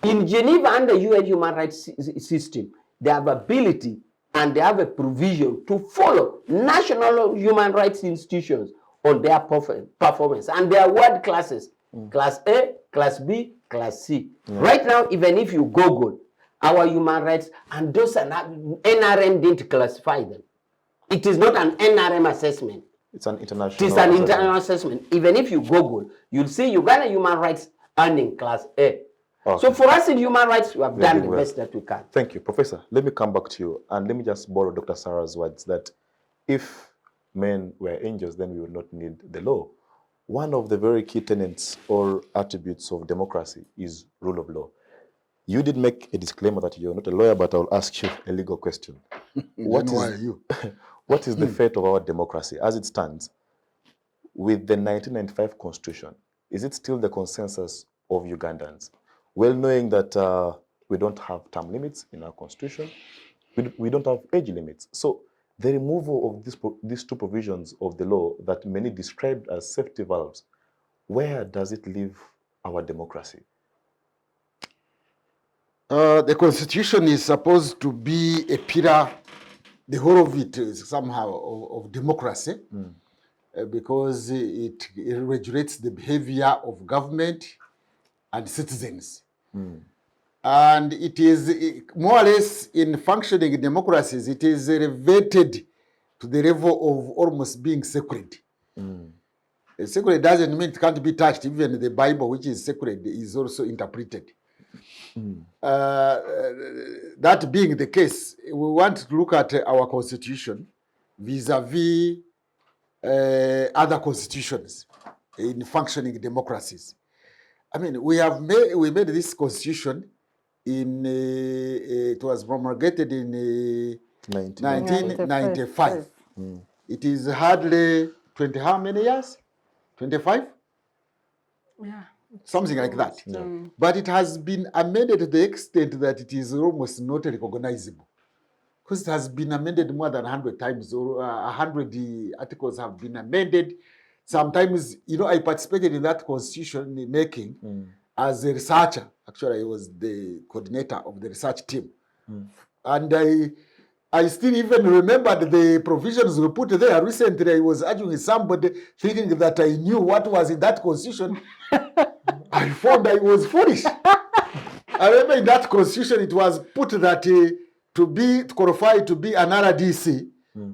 In Geneva, under UN human rights system, they have ability and they have a provision to follow national human rights institutions on their performance. And there are word classes, Class A, Class B, Class C. Right now, even if you Google our human rights, and those are not, NRM didn't classify them. It is not an NRM assessment. It's an international It is an international assessment. Even if you Google, you'll see Uganda human rights earning Class A. Okay. So for us in human rights, we have done the best that we can. Thank you. Professor, let me come back to you, and let me just borrow Dr. Sarah's words that if men were angels, then we would not need the law. One of the very key tenets or attributes of democracy is rule of law. You did make a disclaimer that you're not a lawyer, but I'll ask you a legal question. What is the fate of our democracy as it stands with the 1995 Constitution? Is it still the consensus of Ugandans? Well, knowing that we don't have term limits in our Constitution, we don't have age limits. So the removal of these two provisions of the law that many described as safety valves, where does it leave our democracy? The Constitution is supposed to be a pillar, the whole of it is somehow of democracy, because it regulates the behavior of government and citizens. And it is more or less in functioning democracies, it is elevated to the level of almost being sacred. Sacred doesn't mean it can't be touched. Even the Bible, which is sacred, is also interpreted. That being the case, we want to look at our constitution vis-a-vis other constitutions in functioning democracies. I mean, we made this constitution in it was promulgated in 1995. It is hardly 20 how many years? 25? Yeah. Something like that. But it has been amended to the extent that it is almost not recognizable. Because it has been amended more than 100 times, or 100 articles have been amended. Sometimes, I participated in that constitution making as a researcher. Actually, I was the coordinator of the research team. And I still even remembered the provisions we put there. Recently, I was arguing with somebody thinking that I knew what was in that constitution. I found I was foolish. I remember in that constitution, it was put that to be qualified to be an RDC,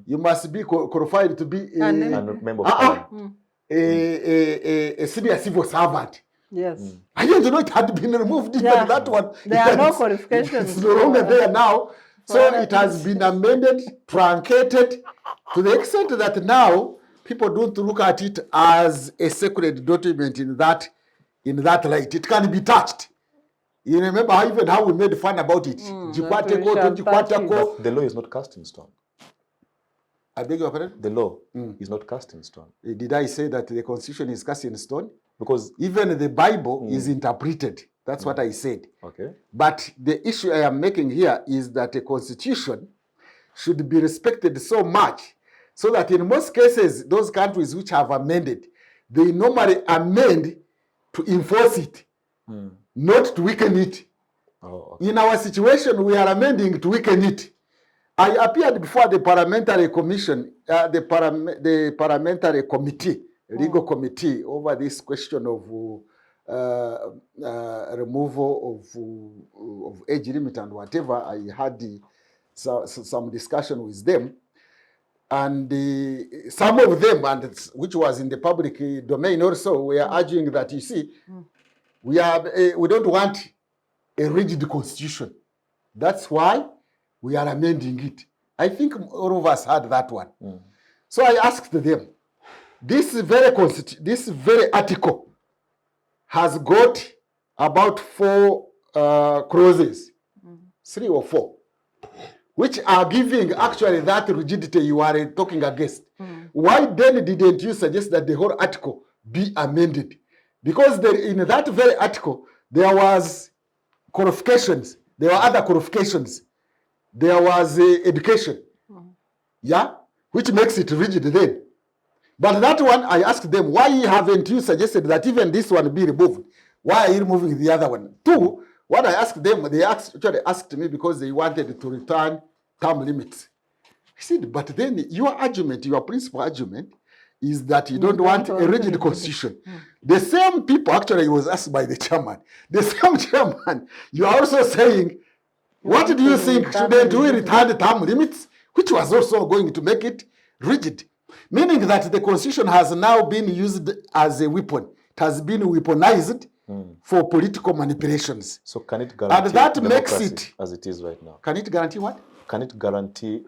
you must be qualified to be a member of a senior civil servant. Yes. I didn't know it had been removed. Even that one. There are no qualifications. It's no longer there now. So it has been amended, truncated, to the extent that now people don't look at it as a sacred document in that light. It can be touched. You remember how we made fun about it? But the law is not cast in stone. I beg your pardon? The law is not cast in stone. Did I say that the constitution is cast in stone? Because even the Bible is interpreted. That's what I said. Okay. But the issue I am making here is that a constitution should be respected so much so that in most cases, those countries which have amended, they normally amend to enforce it, not to weaken it. Oh, okay. In our situation, we are amending to weaken it. I appeared before the parliamentary commission, the parliamentary committee, legal committee, over this question of removal of age limit and whatever. I had some discussion with them, and some of them, and which was in the public domain also, were arguing that, you see, we don't want a rigid constitution. That's why we are amending it. I think all of us had that one. So I asked them, this very article has got about 4 clauses, 3 or 4, which are giving actually that rigidity you are talking against. Why then didn't you suggest that the whole article be amended? Because in that very article, there was qualifications, there were other qualifications, there was education, which makes it rigid then. But that one, I asked them, why haven't you suggested that even this one be removed? Why are you removing the other one? 2, what I asked them, they actually asked me because they wanted to return term limits. I said, but then your principal argument, is that you don't want a rigid constitution. The same people, actually, it was asked by the chairman. The same chairman, you are also saying, what do you think? Shouldn't we return the term limits? Which was also going to make it rigid. Meaning that the constitution has now been used as a weapon. It has been weaponized for political manipulations. So can it guarantee and that makes it as it is right now? Can it guarantee what? Can it guarantee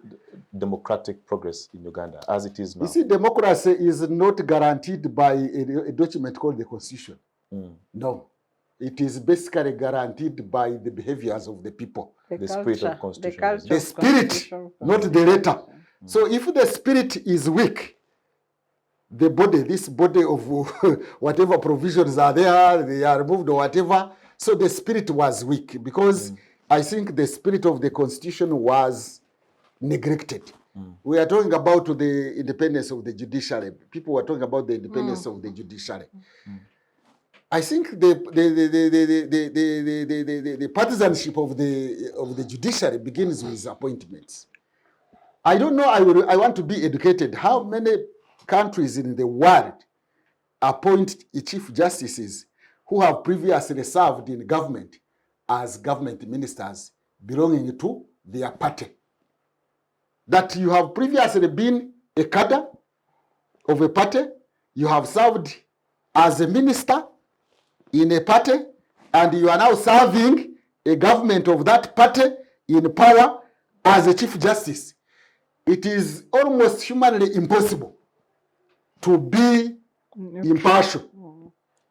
democratic progress in Uganda as it is now? You see, democracy is not guaranteed by a document called the Constitution. No. It is basically guaranteed by the behaviors of the people. The spirit of constitution. The spirit, not the letter. So if the spirit is weak, the body, this body of whatever provisions are there, they are removed or whatever. So the spirit was weak because I think the spirit of the constitution was neglected. We are talking about the independence of the judiciary. People were talking about the independence of the judiciary. I think the partisanship of the judiciary begins with appointments. I don't know. I want to be educated. How many countries in the world appoint chief justices who have previously served in government as government ministers belonging to their party? That you have previously been a cadre of a party, you have served as a minister in a party, and you are now serving a government of that party in power as a Chief Justice, it is almost humanly impossible to be impartial.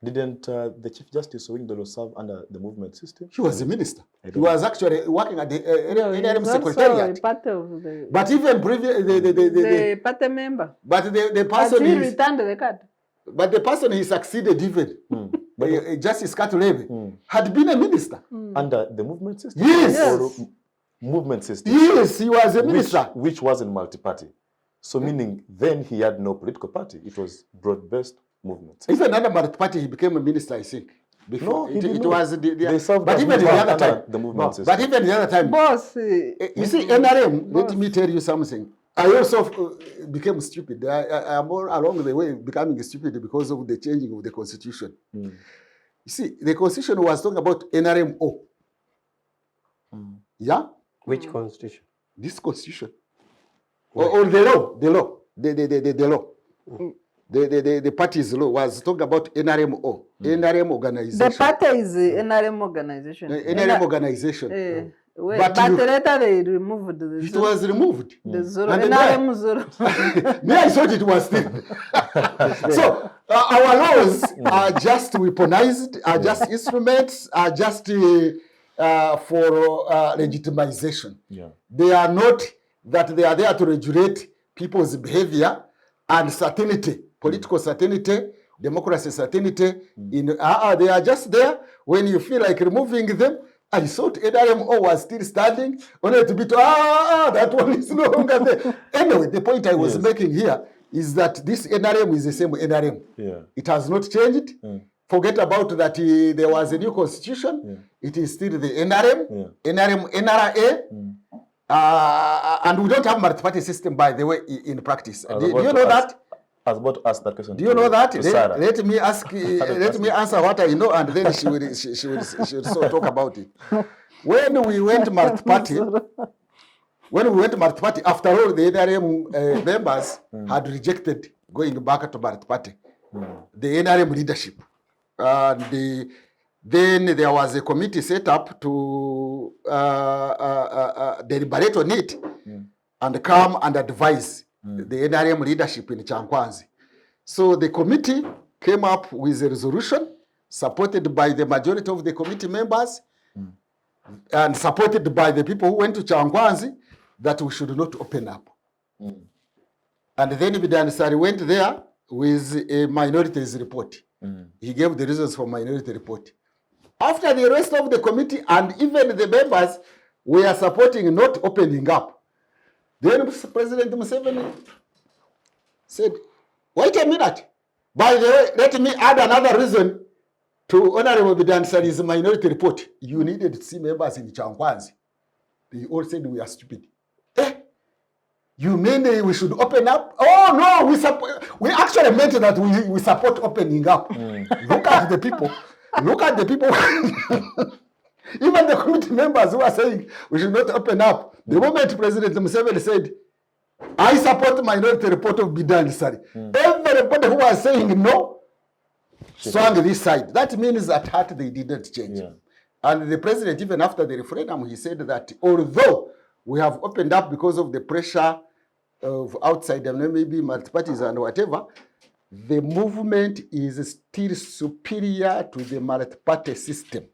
Didn't the Chief Justice Owingdolo serve under the movement system? He was a minister. I He don't was actually working at the NRM He's also Secretariat. a part of the, But even the party member. but the Has person he is, returned the card? but the person he succeeded even, Justice Katulebe, had been a minister. Under the movement system? Yes. Or movement system? Yes, he was a minister. Which wasn't multi-party. So meaning then he had no political party. It was broad-based movement. Even under Marat Party, he became a minister, I think. No, he did it not. was They served but as even the movement other under time, the movement system. but even the other time, Boss. you see, NRM, let me tell you something. I also became stupid. I am all along the way becoming stupid because of the changing of the constitution. You see, the constitution was talking about NRMO. Yeah? Which constitution? This constitution. Or the law. The law. The party's law was talking about NRMO. NRM organization. The party is NRM organization. NRM organization. But later they removed the It was removed. the zero. And NRM zero. Me, I thought it was still. So our laws are just weaponized, are just instruments, are just for legitimization. Yeah. They are not that they are there to regulate people's behavior and certainty, political certainty, democracy certainty. They are just there when you feel like removing them. I thought NRMO was still standing, only to be told, that one is no longer there. Anyway, the point I was making here is that this NRM is the same NRM. Yeah. It has not changed. Forget about that there was a new constitution. It is still the NRM, NRM, NRA. And we don't have multi-party system, by the way, in practice. Do you know that? I was about to ask that question. Do you know that? Sarah. Let me ask. Let me answer what I know, and then she will so talk about it. When we went multi-party, after all, the NRM members had rejected going back to multi-party. The NRM leadership, and then there was a committee set up to deliberate on it and come and advise the NRM leadership in Chankwanzi. So the committee came up with a resolution supported by the majority of the committee members and supported by the people who went to Chankwanzi that we should not open up. And then Bidanisari went there with a minorities report. He gave the reasons for minority report. After the rest of the committee and even the members were supporting not opening up, then President Museveni said, wait a minute. By the way, let me add another reason to Honorable Bidanisari's minority report. You needed to see members in Chankwanzi. They all said we are stupid. You mean we should open up? Oh no, we actually meant that we support opening up. Look at the people. Look at the people. Even the committee members who are saying we should not open up. The moment President Museveni said, I support minority report of Bidanisari, everybody who was saying no swung this side. That means at heart they didn't change. And the president, even after the referendum, he said that although we have opened up because of the pressure of outside, maybe multi-parties and whatever, the movement is still superior to the multi-party system.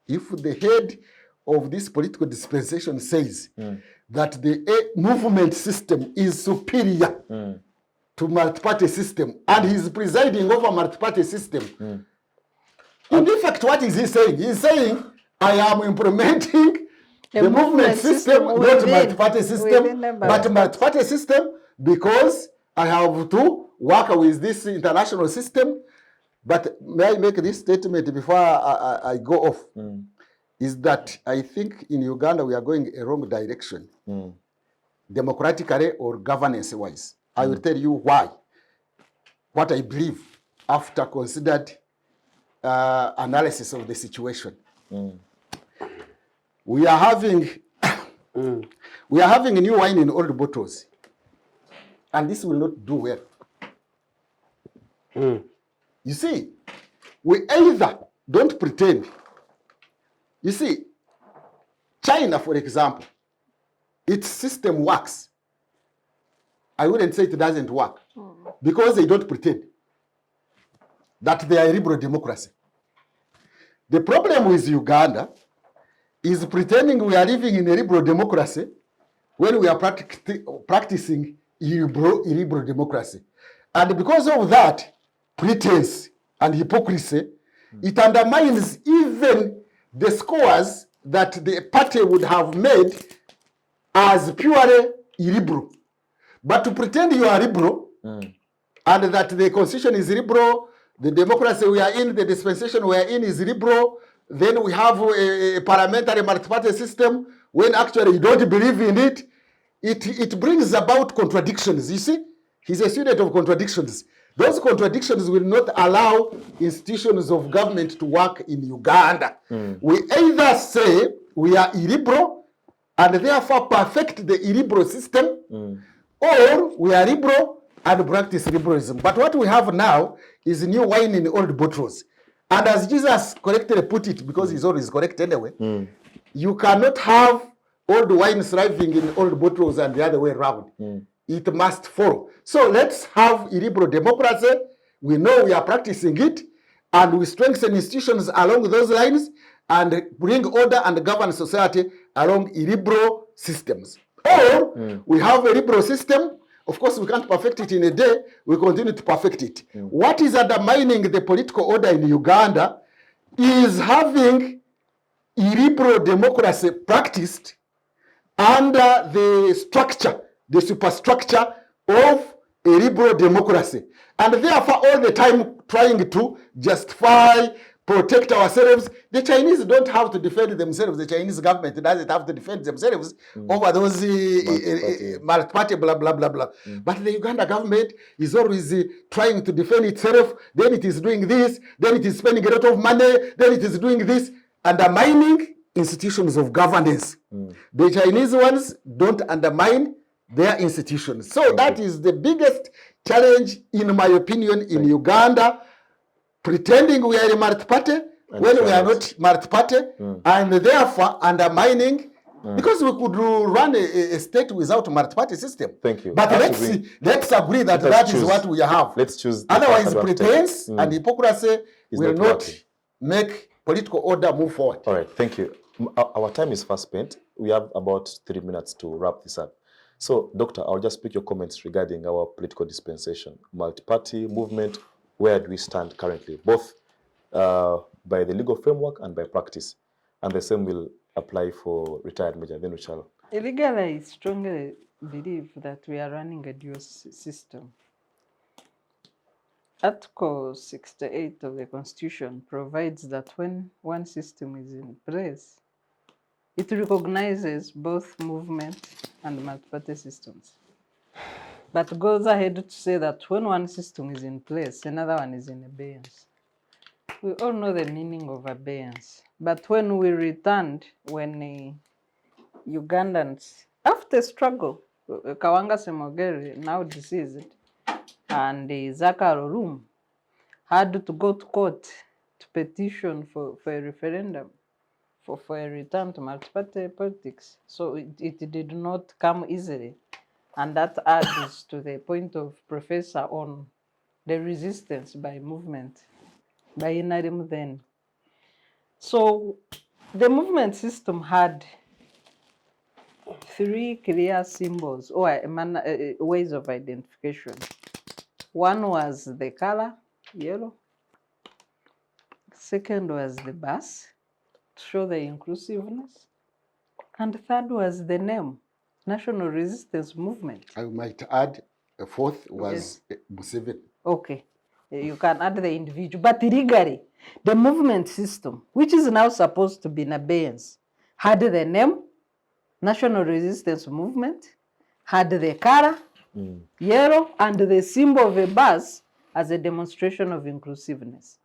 If the head of this political dispensation says that the movement system is superior to multi-party system and he's presiding over multi-party system, in effect, what is he saying? He's saying, I am implementing the movement system, not multi-party system, but multi-party system because I have to work with this international system. But may I make this statement before I go off? Is that I think in Uganda we are going a wrong direction, democratically or governance-wise. I will tell you why. What I believe after considered analysis of the situation. We are having new wine in old bottles, and this will not do well. You see, we either don't pretend You see, China, for example, its system works. I wouldn't say it doesn't work because they don't pretend that they are a liberal democracy. The problem with Uganda is pretending we are living in a liberal democracy when we are practicing illiberal democracy. And because of that pretense and hypocrisy, it undermines even the scores that the party would have made as purely illiberal. But to pretend you are liberal and that the constitution is liberal, the democracy we are in, the dispensation we are in is liberal, then we have a parliamentary multi-party system when actually you don't believe in it, it brings about contradictions. You see, he's a student of contradictions. Those contradictions will not allow institutions of government to work in Uganda. We either say we are illiberal and therefore perfect the illiberal system, or we are liberal and practice liberalism. But what we have now is new wine in old bottles. And as Jesus correctly put it, because he's always correct anyway, you cannot have old wine thriving in old bottles and the other way around. It must follow. So let's have illiberal democracy. We know we are practicing it, and we strengthen institutions along those lines and bring order and govern society along illiberal systems. Or we have a liberal system. Of course, we can't perfect it in a day. We continue to perfect it. What is undermining the political order in Uganda is having illiberal democracy practiced under the structure, the superstructure of a liberal democracy. And therefore, all the time trying to justify, protect ourselves. The Chinese don't have to defend themselves. The Chinese government doesn't have to defend themselves over those multi-party blah, blah, blah, blah. But the Uganda government is always trying to defend itself. Then it is doing this. Then it is spending a lot of money. Then it is doing this. Undermining institutions of governance. The Chinese ones don't undermine their institutions. So that is the biggest challenge, in my opinion, in Uganda. Pretending we are a multi-party when we are not multi-party, and therefore undermining, because we could run a state without multi-party system. Thank you. But let's agree that that is what we have. Let's choose. Otherwise, pretense and hypocrisy will not make political order move forward. All right, thank you. Our time is fast spent. We have about 3 minutes to wrap this up. So, Doctor, I'll just pick your comments regarding our political dispensation, multi-party movement. Where do we stand currently, both by the legal framework and by practice? And the same will apply for retired major. Then we shall. Illegally, I strongly believe that we are running a dual system. Article 68 of the Constitution provides that when one system is in place, it recognizes both movement and multi-party systems. But goes ahead to say that when one system is in place, another one is in abeyance. We all know the meaning of abeyance. But when we returned, when Ugandans, after struggle, Kawanga Semogere, now deceased, and Zaka Rorum, had to go to court to petition for a referendum, for a return to multi-party politics. So it did not come easily. And that adds to the point of Professor on the resistance by movement, by Inarim then. So the movement system had 3 clear symbols or ways of identification. One was the color, yellow. Second was the bus, to show the inclusiveness. And third was the name, National Resistance Movement. I might add a fourth was Museveni. Okay, you can add the individual. But legally, the movement system, which is now supposed to be in abeyance, had the name, National Resistance Movement, had the color, yellow, and the symbol of a bus as a demonstration of inclusiveness.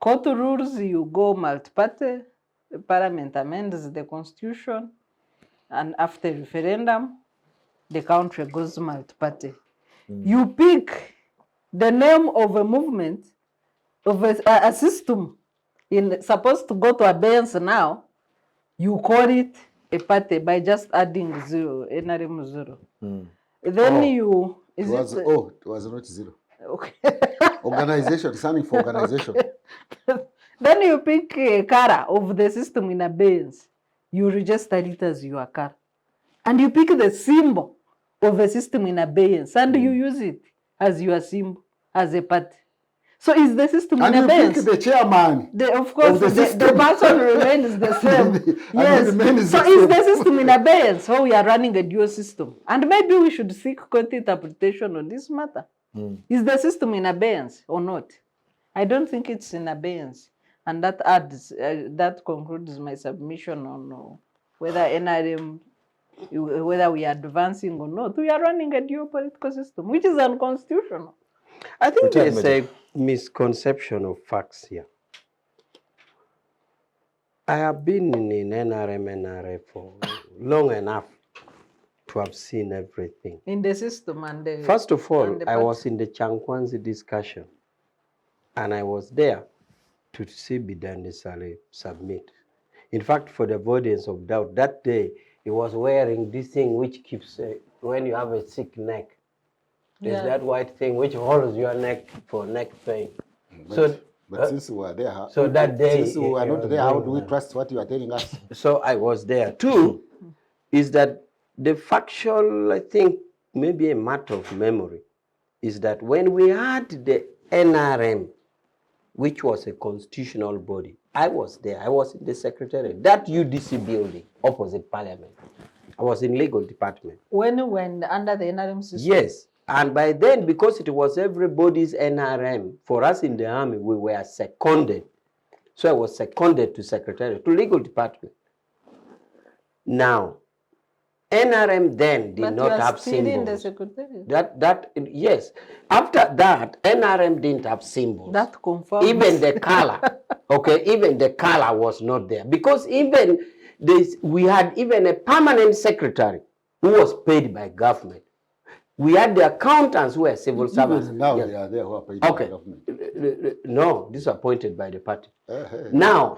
Court rules, you go multi-party, Parliament amends the Constitution, and after referendum, the country goes multi-party. You pick the name of a movement, of a system supposed to go to abeyance now, You call it a party by just adding 0, NRM 0. Then you... It was not 0. Okay. Organization, standing for organization. Then you pick a color of the system in abeyance. You register it as your color. And you pick the symbol of a system in abeyance and you use it as your symbol, as a party. So is the system in abeyance? And you pick the chairman. Of course, the person remains the same. Yes. So is the system in abeyance? So we are running a dual system. And maybe we should seek court interpretation on this matter. Is the system in abeyance or not? I don't think it's in abeyance. And that adds, that concludes my submission on whether NRM, whether we are advancing or not. We are running a dual political system, which is unconstitutional. I think there's a misconception of facts here. I have been in NRM, NRA for long enough to have seen everything. In the system and the... First of all, I was in the Chankwanzi discussion, and I was there to see Bidande Saleh submit. In fact, for the avoidance of doubt, that day, he was wearing this thing which keeps, when you have a sick neck, there's that white thing which holds your neck for neck pain. But since we were there, so that day, since we were not there, how do we trust what you are telling us? So I was there. Two, is that the factual, I think, maybe a matter of memory, is that when we had the NRM, which was a constitutional body, I was there. I was in the secretariat, that UDC building opposite Parliament. I was in legal department. When you went under the NRM system? Yes. And by then, because it was everybody's NRM, for us in the army, we were seconded. So I was seconded to secretariat, to legal department. Now, NRM then did not have symbols. In the secretariat? Yes. After that, NRM didn't have symbols. That confirms. Even the color, okay, even the color was not there. Because even this, we had even a permanent secretary who was paid by government. We had the accountants who were civil servants. Now they are there who are paid by the government. No, this is appointed by the party. Now,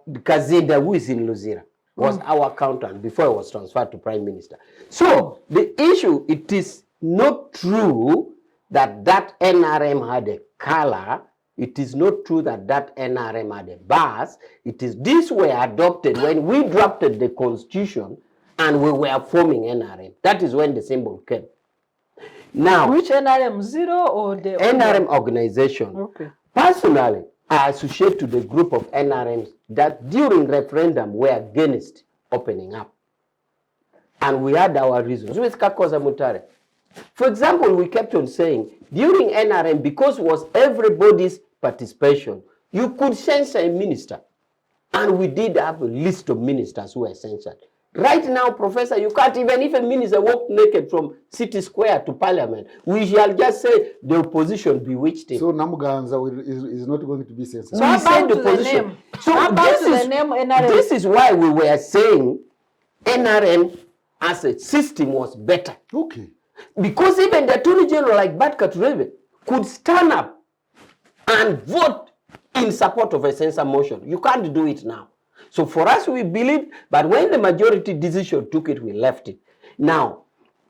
Kazinda, who is in Luzira, was our accountant before he was transferred to Prime Minister. So, the issue, it is not true that that NRM had a color. It is not true that that NRM had a bus. It is, these were adopted when we drafted the constitution and we were forming NRM. That is when the symbol came. Now, which NRM, 0 or the NRM organization? Okay. Personally, I associate to the group of NRMs that during referendum were against opening up. And we had our reasons. With Kakoza Mutare. For example, we kept on saying, during NRM, because it was everybody's participation, you could censure a minister. And we did have a list of ministers who were censured. Right now, Professor, you can't even, if a minister walk naked from City Square to Parliament, we shall just say the opposition bewitched him. So Namuganza is not going to be censored. So about the opposition. So this is why we were saying NRM as a system was better. Okay. Because even the Attorney General like Batka Turebe could stand up and vote in support of a censor motion. You can't do it now. So for us, we believe, but when the majority decision took it, we left it. Now,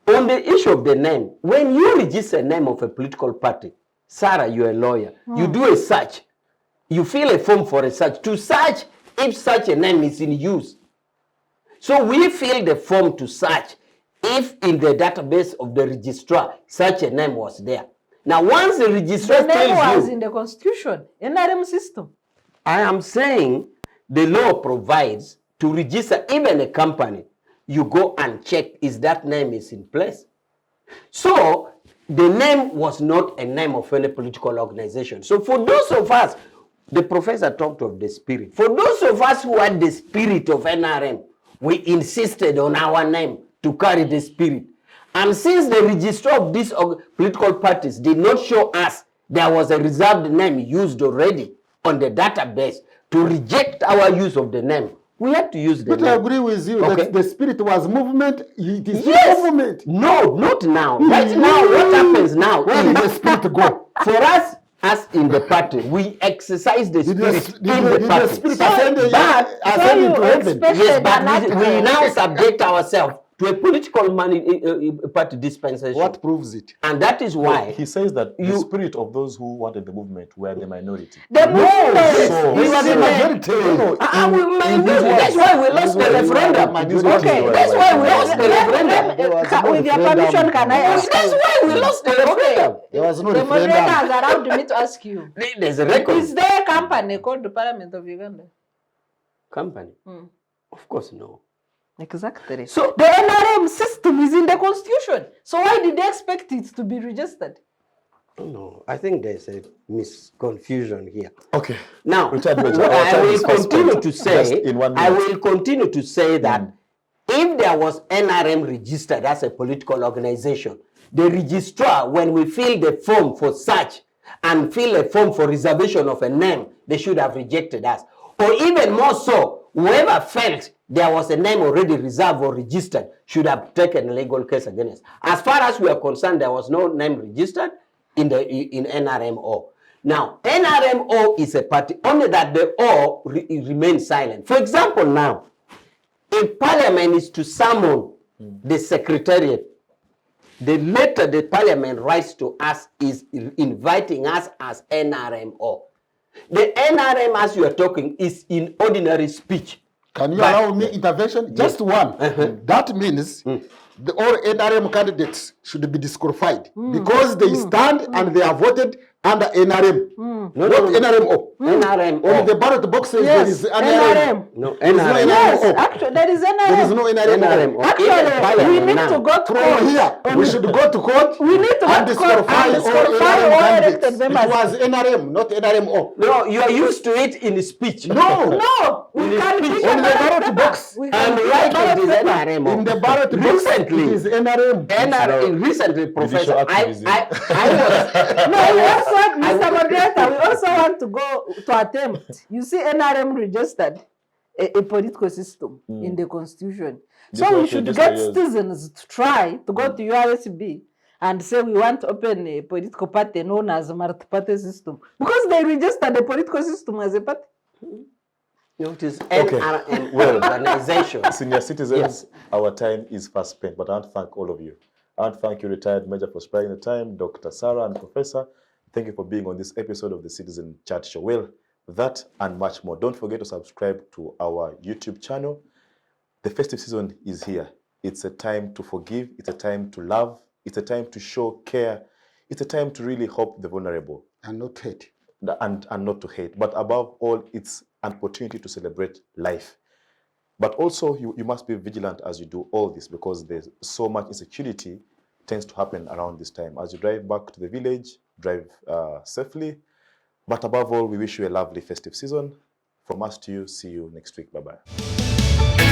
on the issue of the name, when you register a name of a political party, Sarah, you're a lawyer, you do a search, you fill a form for a search, to search if such a name is in use. So we fill the form to search if in the database of the registrar, such a name was there. Now, once the registrar tells you... The name was in the constitution, NRM system. I am saying the law provides to register even a company, you go and check is that name is in place. So the name was not a name of any political organization. So for those of us, the professor talked of the spirit. For those of us who had the spirit of NRM, we insisted on our name to carry the spirit. And since the registrar of these political parties did not show us there was a reserved name used already on the database, to reject our use of the name, we had to use the name. But I agree with you that the spirit was movement. It is movement. No, not now. Right now, what happens now Where did the spirit go? For us, us in the party, we exercise the Did the spirit in the did party. the spirit So, ascend you into heaven? expect- yes, but An we act- now subject ourselves to a political party dispensation. What proves it? And that is why He says that the you- spirit of those who wanted the movement were the minority. The movement so- They were the majority. that's why we lost the referendum. Okay, That's why we lost the referendum. There was no with your referendum. permission, can I ask? That's why we lost the referendum. There was no The moderator referendum. has allowed me to ask you. There's a record. Is there a company called the Parliament of Uganda? Company? Of course, no. Exactly. So- the NRM system is in the constitution. So why did they expect it to be registered? No, I think there's a misconfusion here. Okay. Now, Richard, what our I time will is fast continue spent. to Just say, in 1 I minute. will continue to say that if there was NRM registered as a political organization, the registrar, when we fill the form for such and fill a form for reservation of a name, they should have rejected us. Or even more so, whoever felt there was a name already reserved or registered should have taken a legal case against us. As far as we are concerned, there was no name registered in NRMO. Now, NRMO is a party, only that the O remains silent. For example, now, if Parliament is to summon the Secretariat, the letter the Parliament writes to us is inviting us as NRMO. The NRM, as you are talking, is in ordinary speech. Can you But- allow me intervention? Just one. That means the all NRM candidates should be disqualified because they stand and they are voted under NRM. No, Not no, no. NRMO. NRMO. On the ballot boxes there is Yes, NRM. NRM. No, There is no NRM. Yes, NRMO. actually, there is NRM. There is no NRMO. NRMO. Actually, Even Parliament we need now. to go to From court. here, we should go to court. We need to go and to court disqualify and all disqualify NRM all candidates. elected members. It was NRM, not NRMO. No, you are used to it in speech. No. No, we can pick On a the ballot paper. box. We can And pick a right ballot it is paper. NRMO. In the ballot box, it Recently, is NRM. NRM, recently, Professor, activism. I was, No, we also want, Mr. Moderator, we also want to go to attempt. You see, NRM registered a political system in the constitution. This So we was should registered, get yes. citizens to try to go to URSB and say we want to open a political party known as a multi-party system. Because they registered the political system as a party. no, it is Okay. NRM Well, organization. Senior citizens, Yes. our time is fast spent, but I want to thank all of you. I want to thank you, retired Major, for sparing the time, Dr. Sarah and Professor. Thank you for being on this episode of the Citizen Chat Show. Well, that and much more. Don't forget to subscribe to our YouTube channel. The festive season is here. It's a time to forgive. It's a time to love. It's a time to show care. It's a time to really help the vulnerable And not hate. and not to hate. But above all, it's an opportunity to celebrate life. But also, you must be vigilant as you do all this because there's so much insecurity tends to happen around this time. As you drive back to the village, drive safely. But above all, we wish you a lovely festive season. From us to you, see you next week. Bye-bye.